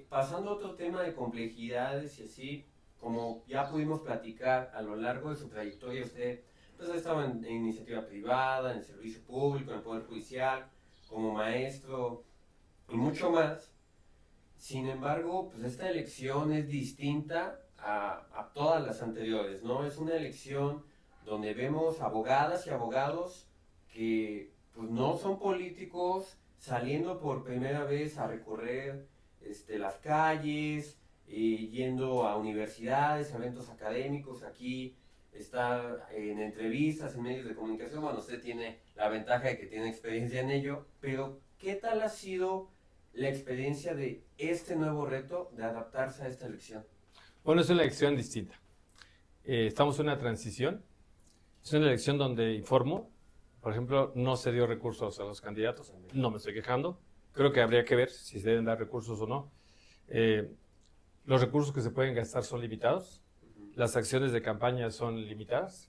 Pasando a otro tema de complejidades y así, como ya pudimos platicar a lo largo de su trayectoria, usted pues, ha estado en iniciativa privada, en el servicio público, en el Poder Judicial, como maestro y mucho más. Sin embargo, pues esta elección es distinta a todas las anteriores, ¿no? Es una elección donde vemos abogadas y abogados que pues, no son políticos saliendo por primera vez a recorrer las calles, yendo a universidades, eventos académicos. Aquí está en entrevistas, en medios de comunicación. Bueno, usted tiene la ventaja de que tiene experiencia en ello, pero ¿qué tal ha sido la experiencia de este nuevo reto de adaptarse a esta elección? Bueno, es una elección distinta. Estamos en una transición. Es una elección donde informo. Por ejemplo, no se dio recursos a los candidatos. No me estoy quejando. Creo que habría que ver si se deben dar recursos o no. Los recursos que se pueden gastar son limitados. Las acciones de campaña son limitadas.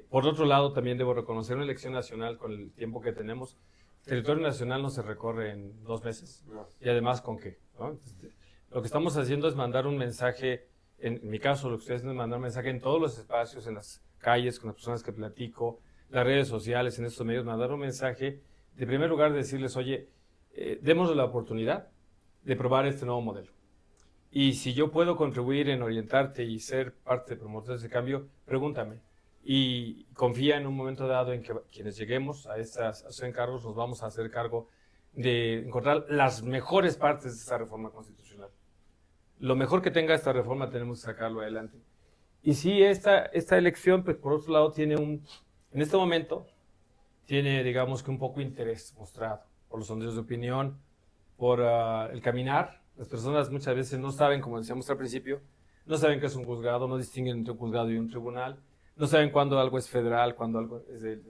Por otro lado, también debo reconocer una elección nacional con el tiempo que tenemos. El territorio nacional no se recorre en 2 meses. No. Y además, ¿con qué? ¿No? Lo que estamos haciendo es mandar un mensaje, en mi caso, lo que ustedes hacen es mandar un mensaje en todos los espacios, en las calles, con las personas que platico, las redes sociales, en estos medios, mandar un mensaje, de primer lugar, decirles, oye, démosle la oportunidad de probar este nuevo modelo. Y si yo puedo contribuir en orientarte y ser parte de promotores de cambio, pregúntame. Y confía en un momento dado en que quienes lleguemos a estos encargos nos vamos a hacer cargo de encontrar las mejores partes de esta reforma constitucional. Lo mejor que tenga esta reforma tenemos que sacarlo adelante. Y sí, esta elección, pues por otro lado, en este momento, tiene, digamos que un poco interés mostrado por los sondeos de opinión, por el caminar. Las personas muchas veces no saben, como decíamos al principio, no saben qué es un juzgado, no distinguen entre un juzgado y un tribunal. No saben cuándo algo es federal, cuándo algo es de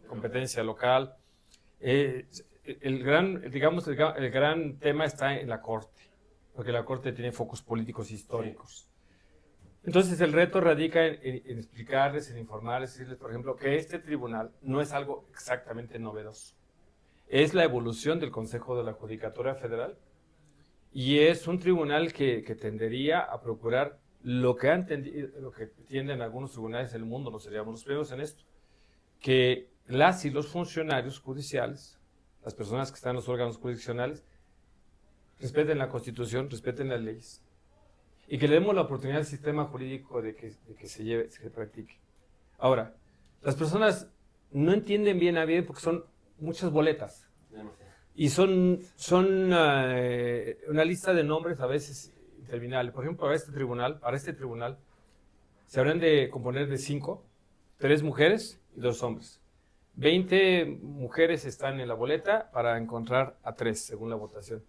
competencia local. El gran tema está en la Corte, porque la Corte tiene focos políticos históricos. Entonces el reto radica en explicarles, en informarles, decirles, por ejemplo, que este tribunal no es algo exactamente novedoso. Es la evolución del Consejo de la Judicatura Federal y es un tribunal que tendería a procurar lo que tienden algunos tribunales del mundo, no seríamos los primeros en esto, que las y los funcionarios judiciales, las personas que están en los órganos jurisdiccionales, respeten la Constitución, respeten las leyes y que le demos la oportunidad al sistema jurídico de que se practique. Ahora, las personas no entienden bien a bien porque son muchas boletas y son una lista de nombres a veces interminables. Por ejemplo, para este tribunal se habrán de componer de 5, 3 mujeres y 2 hombres. 20 mujeres están en la boleta para encontrar a 3 según la votación.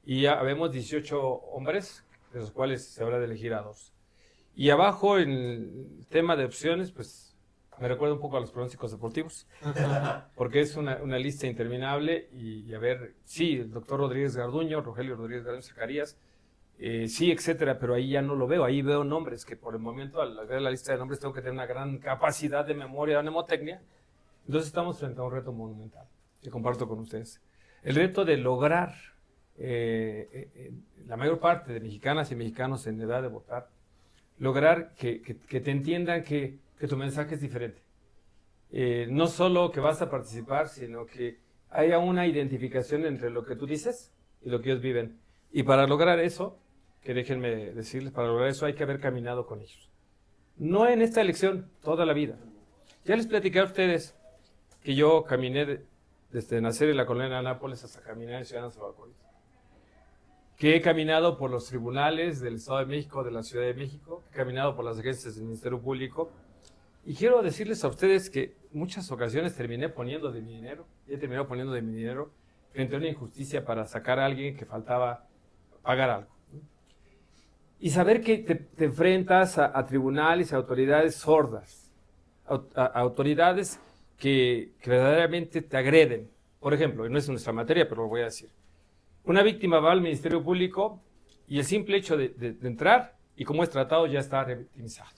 Y ya habemos 18 hombres, de los cuales se habrá de elegir a 2. Y abajo, en el tema de opciones, pues me recuerda un poco a los pronósticos deportivos, porque es una lista interminable. Y a ver, sí, el doctor Rodríguez Garduño, Rogelio Rodríguez Garduño Zacarías, sí, etcétera, pero ahí ya no lo veo. Ahí veo nombres que por el momento, al ver la lista de nombres, tengo que tener una gran capacidad de memoria, de mnemotecnia. Entonces estamos frente a un reto monumental que comparto con ustedes. El reto de lograr la mayor parte de mexicanas y mexicanos en edad de votar, lograr que te entiendan que tu mensaje es diferente. No solo que vas a participar, sino que haya una identificación entre lo que tú dices y lo que ellos viven. Y para lograr eso, que déjenme decirles, para lograr eso hay que haber caminado con ellos. No en esta elección, toda la vida. Ya les platicé a ustedes que yo caminé desde nacer en la colonia de Nápoles hasta caminar en Ciudad Nezahualcóyotl. Que he caminado por los tribunales del Estado de México, de la Ciudad de México, he caminado por las agencias del Ministerio Público, y quiero decirles a ustedes que en muchas ocasiones terminé poniendo de mi dinero, frente a una injusticia para sacar a alguien que faltaba pagar algo. Y saber que te enfrentas a tribunales, a autoridades sordas, a autoridades que verdaderamente te agreden. Por ejemplo, y no es nuestra materia, pero lo voy a decir. Una víctima va al Ministerio Público y el simple hecho de entrar y cómo es tratado ya está revictimizado.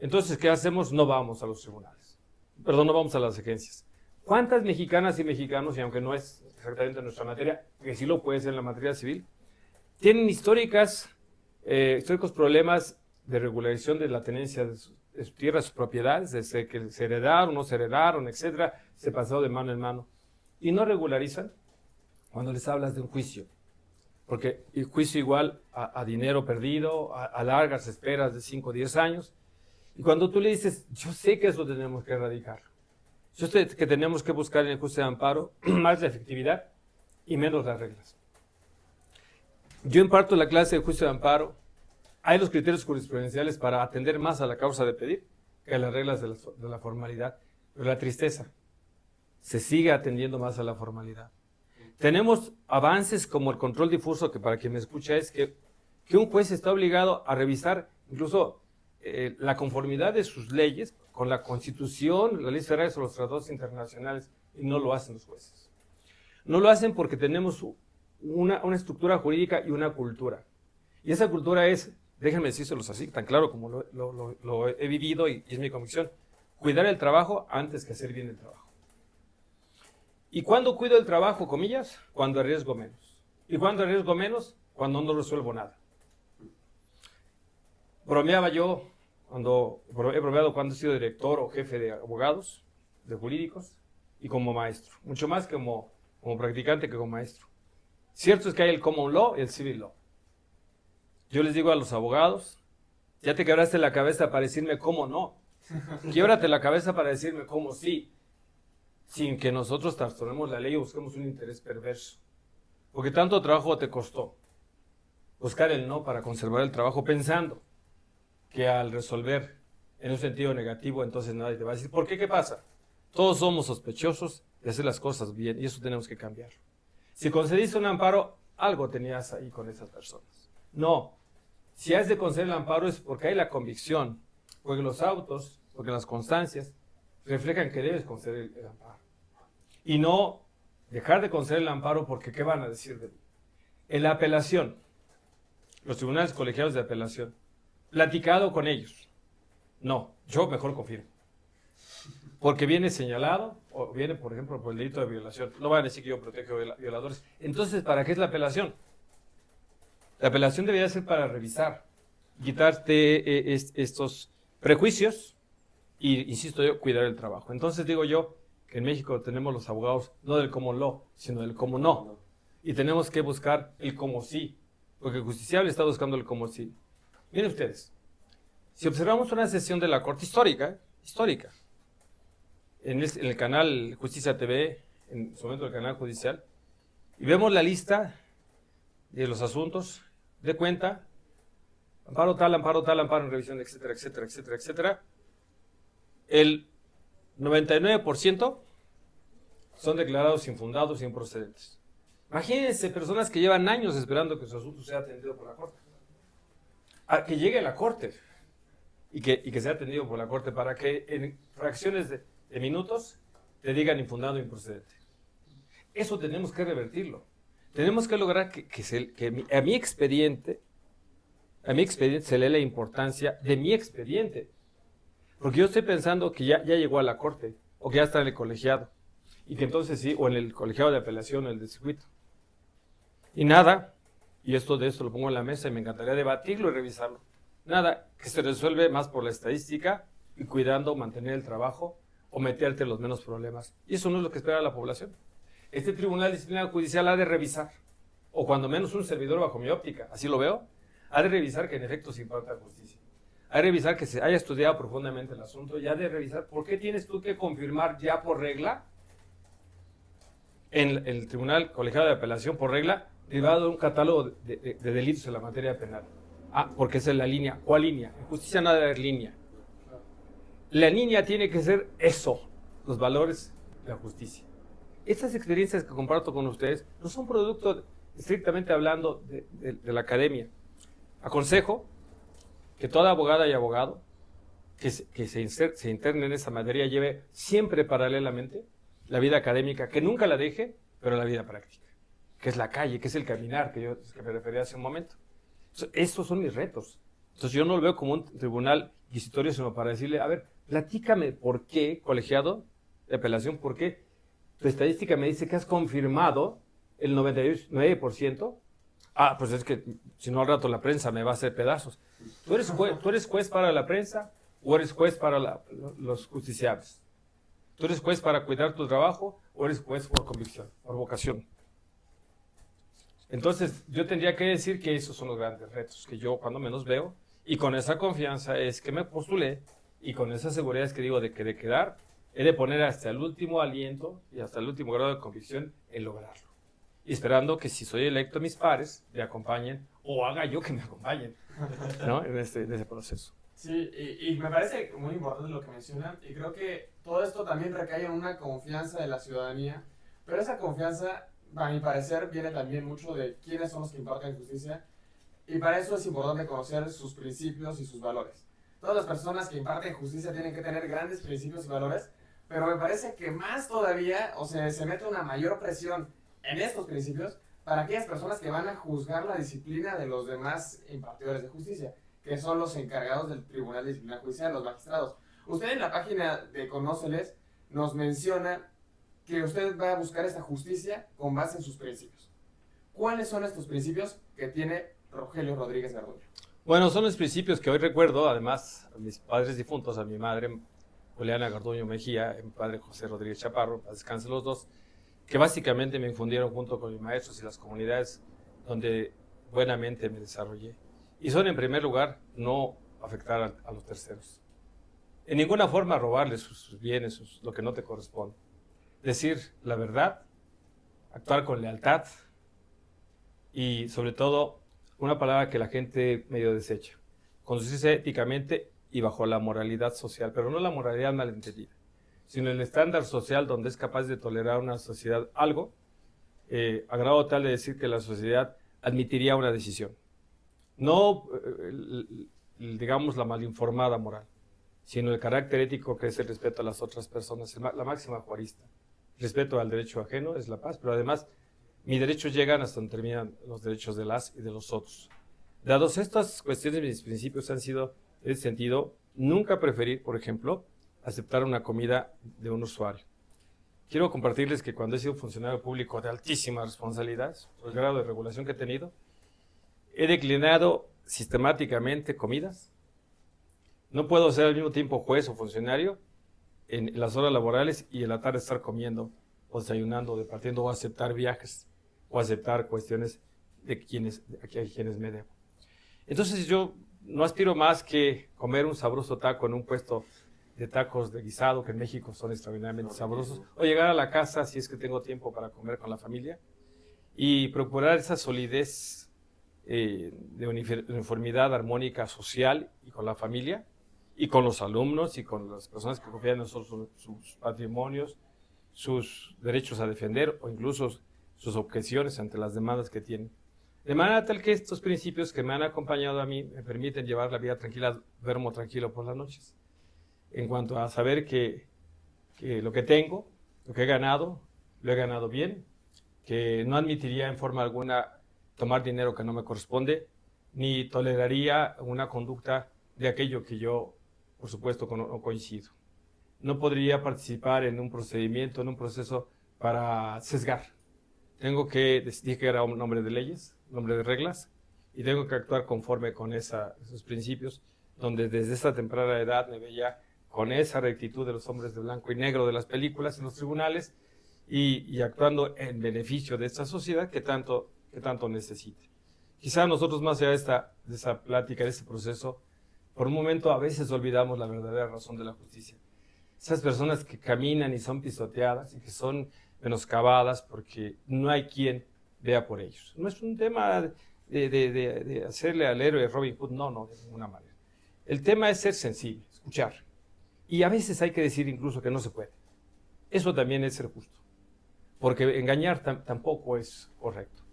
Entonces, ¿qué hacemos? No vamos a los tribunales. Perdón, no vamos a las agencias. ¿Cuántas mexicanas y mexicanos, y aunque no es exactamente nuestra materia, que sí lo puede ser en la materia civil, tienen históricos problemas de regularización de la tenencia de sus tierras, sus propiedades, desde que se heredaron, no se heredaron, etcétera, se pasó de mano en mano, y no regularizan cuando les hablas de un juicio, porque el juicio igual a dinero perdido, a largas esperas de 5 o 10 años, y cuando tú le dices, yo sé que eso tenemos que erradicar, yo sé que tenemos que buscar en el juicio de amparo más la efectividad y menos las reglas. Yo imparto la clase de juicio de amparo, hay los criterios jurisprudenciales para atender más a la causa de pedir que a las reglas de la formalidad, pero la tristeza, se sigue atendiendo más a la formalidad. Tenemos avances como el control difuso, que para quien me escucha es que un juez está obligado a revisar incluso la conformidad de sus leyes con la Constitución, la ley federal o los tratados internacionales, y no lo hacen los jueces. No lo hacen porque tenemos una estructura jurídica y una cultura. Y esa cultura es, déjenme decírselos así, tan claro como lo he vivido y es mi convicción, cuidar el trabajo antes que hacer bien el trabajo. ¿Y cuándo cuido el trabajo, comillas? Cuando arriesgo menos. ¿Y cuándo arriesgo menos? Cuando no resuelvo nada. Bromeaba yo, he bromeado cuando he sido director o jefe de abogados, de jurídicos, y como maestro. Mucho más que como practicante que como maestro. Cierto es que hay el common law y el civil law. Yo les digo a los abogados, ya te quebraste la cabeza para decirme cómo no. Quiebrate la cabeza para decirme cómo sí. Sin que nosotros trastornemos la ley o busquemos un interés perverso. Porque tanto trabajo te costó buscar el no para conservar el trabajo, pensando que al resolver en un sentido negativo, entonces nadie te va a decir, ¿por qué? ¿Qué pasa? Todos somos sospechosos de hacer las cosas bien y eso tenemos que cambiar. Si concediste un amparo, algo tenías ahí con esas personas. No, si has de conceder el amparo es porque hay la convicción, porque los autos, porque las constancias reflejan que debes conceder el amparo. Y no dejar de conceder el amparo porque ¿qué van a decir de mí? En la apelación, los tribunales colegiados de apelación, platicado con ellos. No, yo mejor confirmo. Porque viene señalado, o viene, por ejemplo, por el delito de violación. No van a decir que yo protejo violadores. Entonces, ¿para qué es la apelación? La apelación debería ser para revisar, quitarte estos prejuicios y, insisto yo, cuidar el trabajo. Entonces digo yo que en México tenemos los abogados no del cómo lo, sino del cómo no. Y tenemos que buscar el cómo sí, porque el justiciable está buscando el cómo sí. Miren ustedes, si observamos una sesión de la Corte histórica, en el canal Justicia TV, en su momento el canal judicial, y vemos la lista de los asuntos de cuenta, amparo tal, amparo en revisión, etcétera, etcétera, etcétera, etcétera, el 99% son declarados infundados y improcedentes. Imagínense personas que llevan años esperando que su asunto sea atendido por la Corte. A que llegue a la Corte y que sea atendido por la Corte para que en fracciones de minutos te digan infundado e improcedente. Eso tenemos que revertirlo. Tenemos que lograr que a mi expediente se le dé la importancia de mi expediente. Porque yo estoy pensando que ya llegó a la Corte o que ya está en el colegiado. Y que entonces sí, o en el colegiado de apelación o el de circuito. Y nada, y de esto lo pongo en la mesa y me encantaría debatirlo y revisarlo. Nada, que se resuelve más por la estadística y cuidando mantener el trabajo o meterte en los menos problemas. Y eso no es lo que espera la población. Este Tribunal Disciplinario Judicial ha de revisar, o cuando menos un servidor bajo mi óptica, así lo veo, ha de revisar que en efecto se imparta justicia. Ha de revisar que se haya estudiado profundamente el asunto y ha de revisar por qué tienes tú que confirmar ya por regla en el Tribunal Colegiado de Apelación por regla derivado de un catálogo de delitos en la materia penal. Porque esa es la línea. ¿Cuál línea? En justicia no debe haber línea. La línea tiene que ser eso, los valores de la justicia. Estas experiencias que comparto con ustedes no son producto, estrictamente hablando, de la academia. Aconsejo que toda abogada y abogado que se interne en esa materia lleve siempre paralelamente la vida académica, que nunca la deje, pero la vida práctica, que es la calle, que es el caminar, que me refería hace un momento. Estos son mis retos. Entonces yo no lo veo como un tribunal inquisitorio, sino para decirle, a ver, platícame por qué, colegiado de apelación, por qué tu estadística me dice que has confirmado el 99%. Pues es que si no al rato la prensa me va a hacer pedazos. ¿Tú eres juez para la prensa o eres juez para los justiciables? ¿Tú eres juez para cuidar tu trabajo o eres juez por convicción, por vocación? Entonces, yo tendría que decir que esos son los grandes retos que yo cuando menos veo, y con esa confianza es que me postulé, y con esa seguridad es que digo de que de quedar, he de poner hasta el último aliento y hasta el último grado de convicción en lograrlo. Y esperando que si soy electo mis pares me acompañen, o haga yo que me acompañen, ¿no? en ese proceso. Sí, y me parece muy importante lo que mencionan, y creo que todo esto también recae en una confianza de la ciudadanía, pero esa confianza, a mi parecer, viene también mucho de quiénes son los que imparten justicia, y para eso es importante conocer sus principios y sus valores. Todas las personas que imparten justicia tienen que tener grandes principios y valores, pero me parece que más todavía, o sea, se mete una mayor presión en estos principios para aquellas personas que van a juzgar la disciplina de los demás impartidores de justicia, que son los encargados del Tribunal de Disciplina Judicial, los magistrados. Usted en la página de Conóceles nos menciona que usted va a buscar esta justicia con base en sus principios. ¿Cuáles son estos principios que tiene Rogelio Rodríguez Garduño? Bueno, son los principios que hoy recuerdo, además, a mis padres difuntos, a mi madre, Juliana Garduño Mejía, a mi padre José Rodríguez Chaparro, a descansen los dos, que básicamente me infundieron junto con mis maestros y las comunidades donde buenamente me desarrollé. Y son, en primer lugar, no afectar a los terceros. En ninguna forma robarles sus bienes, lo que no te corresponde. Decir la verdad, actuar con lealtad y, sobre todo, una palabra que la gente medio desecha. Conducirse éticamente y bajo la moralidad social, pero no la moralidad malentendida, sino el estándar social donde es capaz de tolerar una sociedad algo, a grado tal de decir que la sociedad admitiría una decisión. No, digamos, la malinformada moral, sino el carácter ético que es el respeto a las otras personas, la máxima juarista. El respeto al derecho ajeno es la paz, pero además mis derechos llegan hasta donde terminan los derechos de las y de los otros. Dados estas cuestiones, mis principios han sido, en ese sentido, nunca preferir, por ejemplo, aceptar una comida de un usuario. Quiero compartirles que cuando he sido funcionario público de altísima responsabilidad, por el grado de regulación que he tenido, he declinado sistemáticamente comidas. No puedo ser al mismo tiempo juez o funcionario en las horas laborales y en la tarde estar comiendo o desayunando, departiendo, o aceptar viajes o aceptar cuestiones a quienes me debo. Entonces yo no aspiro más que comer un sabroso taco en un puesto de tacos de guisado, que en México son extraordinariamente sabrosos, o llegar a la casa si es que tengo tiempo para comer con la familia, y procurar esa solidez de uniformidad armónica social y con la familia, y con los alumnos y con las personas que confían en nosotros sus patrimonios, sus derechos a defender o incluso sus objeciones ante las demandas que tienen. De manera tal que estos principios que me han acompañado a mí me permiten llevar la vida tranquila, duermo tranquilo por las noches. En cuanto a saber que lo que tengo, lo que he ganado, lo he ganado bien, que no admitiría en forma alguna tomar dinero que no me corresponde, ni toleraría una conducta de aquello que yo, por supuesto, no coincido. No podría participar en un procedimiento, en un proceso para sesgar. Tengo que decidir que era un hombre de leyes, un hombre de reglas, y tengo que actuar conforme con esos principios, donde desde esta temprana edad me veía con esa rectitud de los hombres de blanco y negro de las películas en los tribunales y actuando en beneficio de esta sociedad que tanto necesite. Quizá nosotros, más allá de esa plática, de este proceso, por un momento a veces olvidamos la verdadera razón de la justicia. Esas personas que caminan y son pisoteadas y que son menoscabadas porque no hay quien vea por ellos. No es un tema de hacerle al héroe Robin Hood, no, de ninguna manera. El tema es ser sensible, escuchar. Y a veces hay que decir incluso que no se puede. Eso también es ser justo. Porque engañar tampoco es correcto.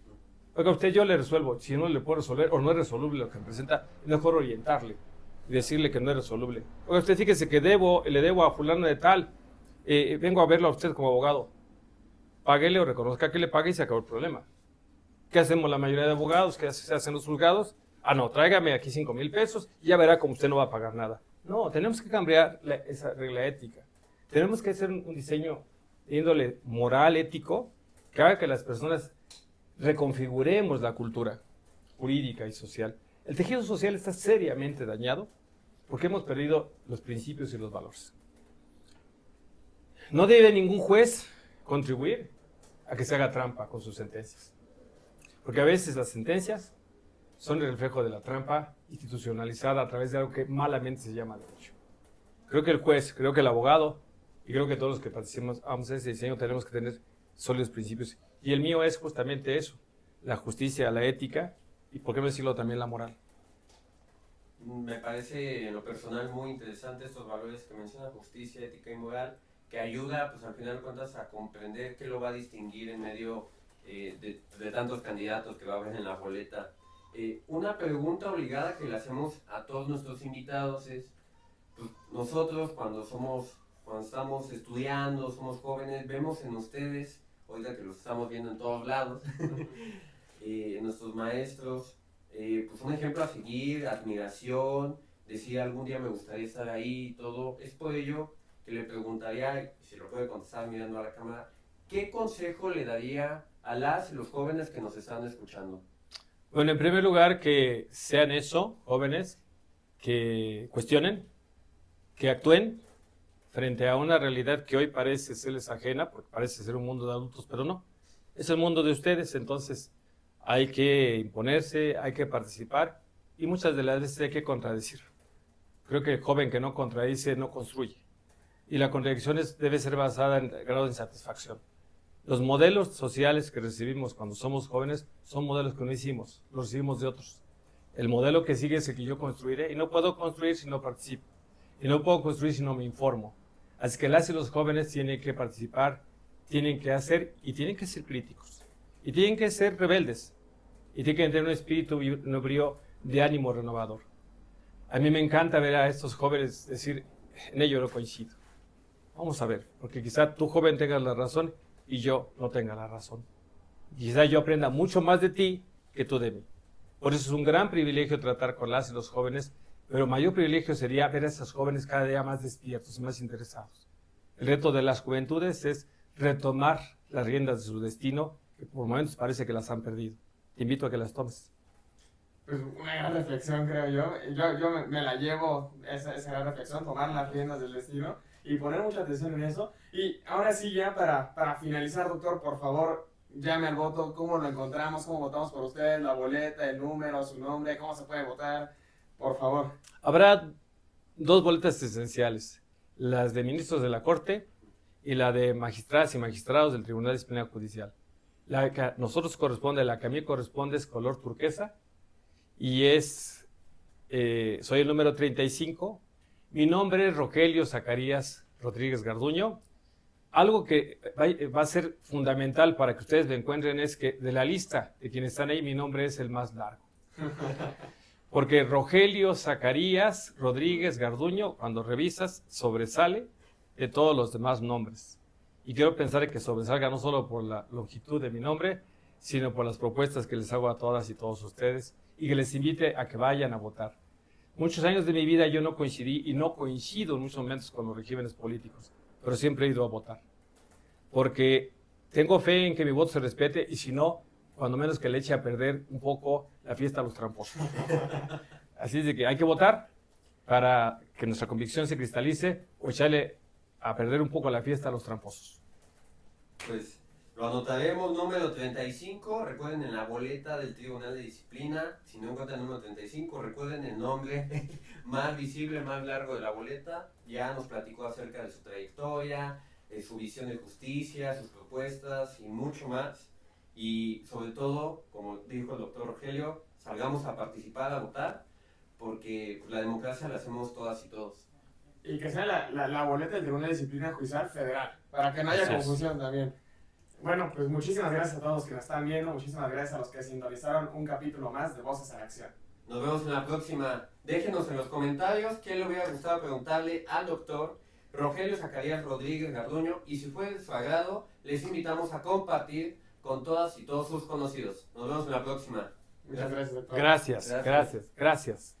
Oiga, usted yo le resuelvo. Si no le puedo resolver o no es resoluble lo que me presenta, es mejor orientarle y decirle que no es resoluble. Oiga, usted fíjese que le debo a fulano de tal. Vengo a verlo a usted como abogado. Páguele o reconozca que le pague y se acabó el problema. ¿Qué hacemos la mayoría de abogados? ¿Qué se hacen los juzgados? No, tráigame aquí 5,000 pesos y ya verá como usted no va a pagar nada. No, tenemos que cambiar esa regla ética. Tenemos que hacer un diseño de índole moral, ético, que haga que las personas reconfiguremos la cultura jurídica y social. El tejido social está seriamente dañado porque hemos perdido los principios y los valores. No debe ningún juez contribuir a que se haga trampa con sus sentencias. Porque a veces las sentencias son el reflejo de la trampa institucionalizada a través de algo que malamente se llama derecho. Creo que el juez, creo que el abogado y creo que todos los que participamos en ese diseño tenemos que tener sólidos principios. Y el mío es justamente eso, la justicia, la ética y, por qué no decirlo, también la moral. Me parece en lo personal muy interesante estos valores que menciona, justicia, ética y moral, que ayuda, pues al final de cuentas, a comprender qué lo va a distinguir en medio de tantos candidatos que va a haber en la boleta. Una pregunta obligada que le hacemos a todos nuestros invitados es, pues, nosotros cuando estamos estudiando, somos jóvenes, vemos en ustedes, ahorita que los estamos viendo en todos lados, en nuestros maestros, pues un ejemplo a seguir, admiración, decir algún día me gustaría estar ahí y todo. Es por ello que le preguntaría, si lo puede contestar mirando a la cámara, ¿qué consejo le daría a las y los jóvenes que nos están escuchando? Bueno, en primer lugar, que sean jóvenes, que cuestionen, que actúen frente a una realidad que hoy parece serles ajena, porque parece ser un mundo de adultos, pero no. Es el mundo de ustedes, entonces hay que imponerse, hay que participar y muchas de las veces hay que contradecir. Creo que el joven que no contradice no construye. Y la contradicción debe ser basada en grado de insatisfacción. Los modelos sociales que recibimos cuando somos jóvenes son modelos que no hicimos, los recibimos de otros. El modelo que sigue es el que yo construiré y no puedo construir si no participo. Y no puedo construir si no me informo. Así que las y los jóvenes tienen que participar, tienen que hacer y tienen que ser críticos. Y tienen que ser rebeldes. Y tienen que tener un espíritu y un brío de ánimo renovador. A mí me encanta ver a estos jóvenes decir, en ello no coincido. Vamos a ver, porque quizá tú joven tengas la razón y yo no tenga la razón. Quizá yo aprenda mucho más de ti que tú de mí. Por eso es un gran privilegio tratar con las y los jóvenes, pero mayor privilegio sería ver a esos jóvenes cada día más despiertos y más interesados. El reto de las juventudes es retomar las riendas de su destino, que por momentos parece que las han perdido. Te invito a que las tomes. Pues una gran reflexión, creo yo. Yo me la llevo, esa gran reflexión, tomar las riendas del destino y poner mucha atención en eso. Y ahora sí, ya para finalizar, doctor, por favor, llame al voto. ¿Cómo lo encontramos? ¿Cómo votamos por usted? La boleta, el número, su nombre, cómo se puede votar. Por favor. Habrá dos boletas esenciales, las de ministros de la Corte y la de magistradas y magistrados del Tribunal Disciplinario Judicial. La que a nosotros corresponde, la que a mí corresponde es color turquesa y soy el número 35. Mi nombre es Rogelio Zacarías Rodríguez Garduño. Algo que va a ser fundamental para que ustedes me encuentren es que de la lista de quienes están ahí, mi nombre es el más largo. Porque Rogelio Zacarías Rodríguez Garduño, cuando revisas, sobresale de todos los demás nombres. Y quiero pensar que sobresalga no solo por la longitud de mi nombre, sino por las propuestas que les hago a todas y todos ustedes y que les invite a que vayan a votar. Muchos años de mi vida yo no coincidí y no coincido en muchos momentos con los regímenes políticos, pero siempre he ido a votar. Porque tengo fe en que mi voto se respete y si no, cuando menos que le eche a perder un poco la fiesta a los tramposos. Así es de que hay que votar para que nuestra convicción se cristalice o echarle a perder un poco la fiesta a los tramposos. Pues lo anotaremos, número 35, recuerden en la boleta del Tribunal de Disciplina, si no encuentran el número 35, recuerden el nombre más visible, más largo de la boleta, ya nos platicó acerca de su trayectoria, de su visión de justicia, sus propuestas y mucho más, y sobre todo, como dijo el doctor Rogelio, salgamos a participar, a votar, porque la democracia la hacemos todas y todos. Y que sea la boleta del Tribunal de Disciplina Judicial Federal, para que no haya confusión también. Bueno, pues muchísimas gracias a todos los que nos están viendo, muchísimas gracias a los que sintonizaron un capítulo más de Voces en Acción. Nos vemos en la próxima. Déjenos en los comentarios qué le hubiera gustado preguntarle al doctor Rogelio Zacarías Rodríguez Garduño y si fue de su agrado, les invitamos a compartir con todas y todos sus conocidos. Nos vemos en la próxima. Muchas gracias, doctor. Gracias.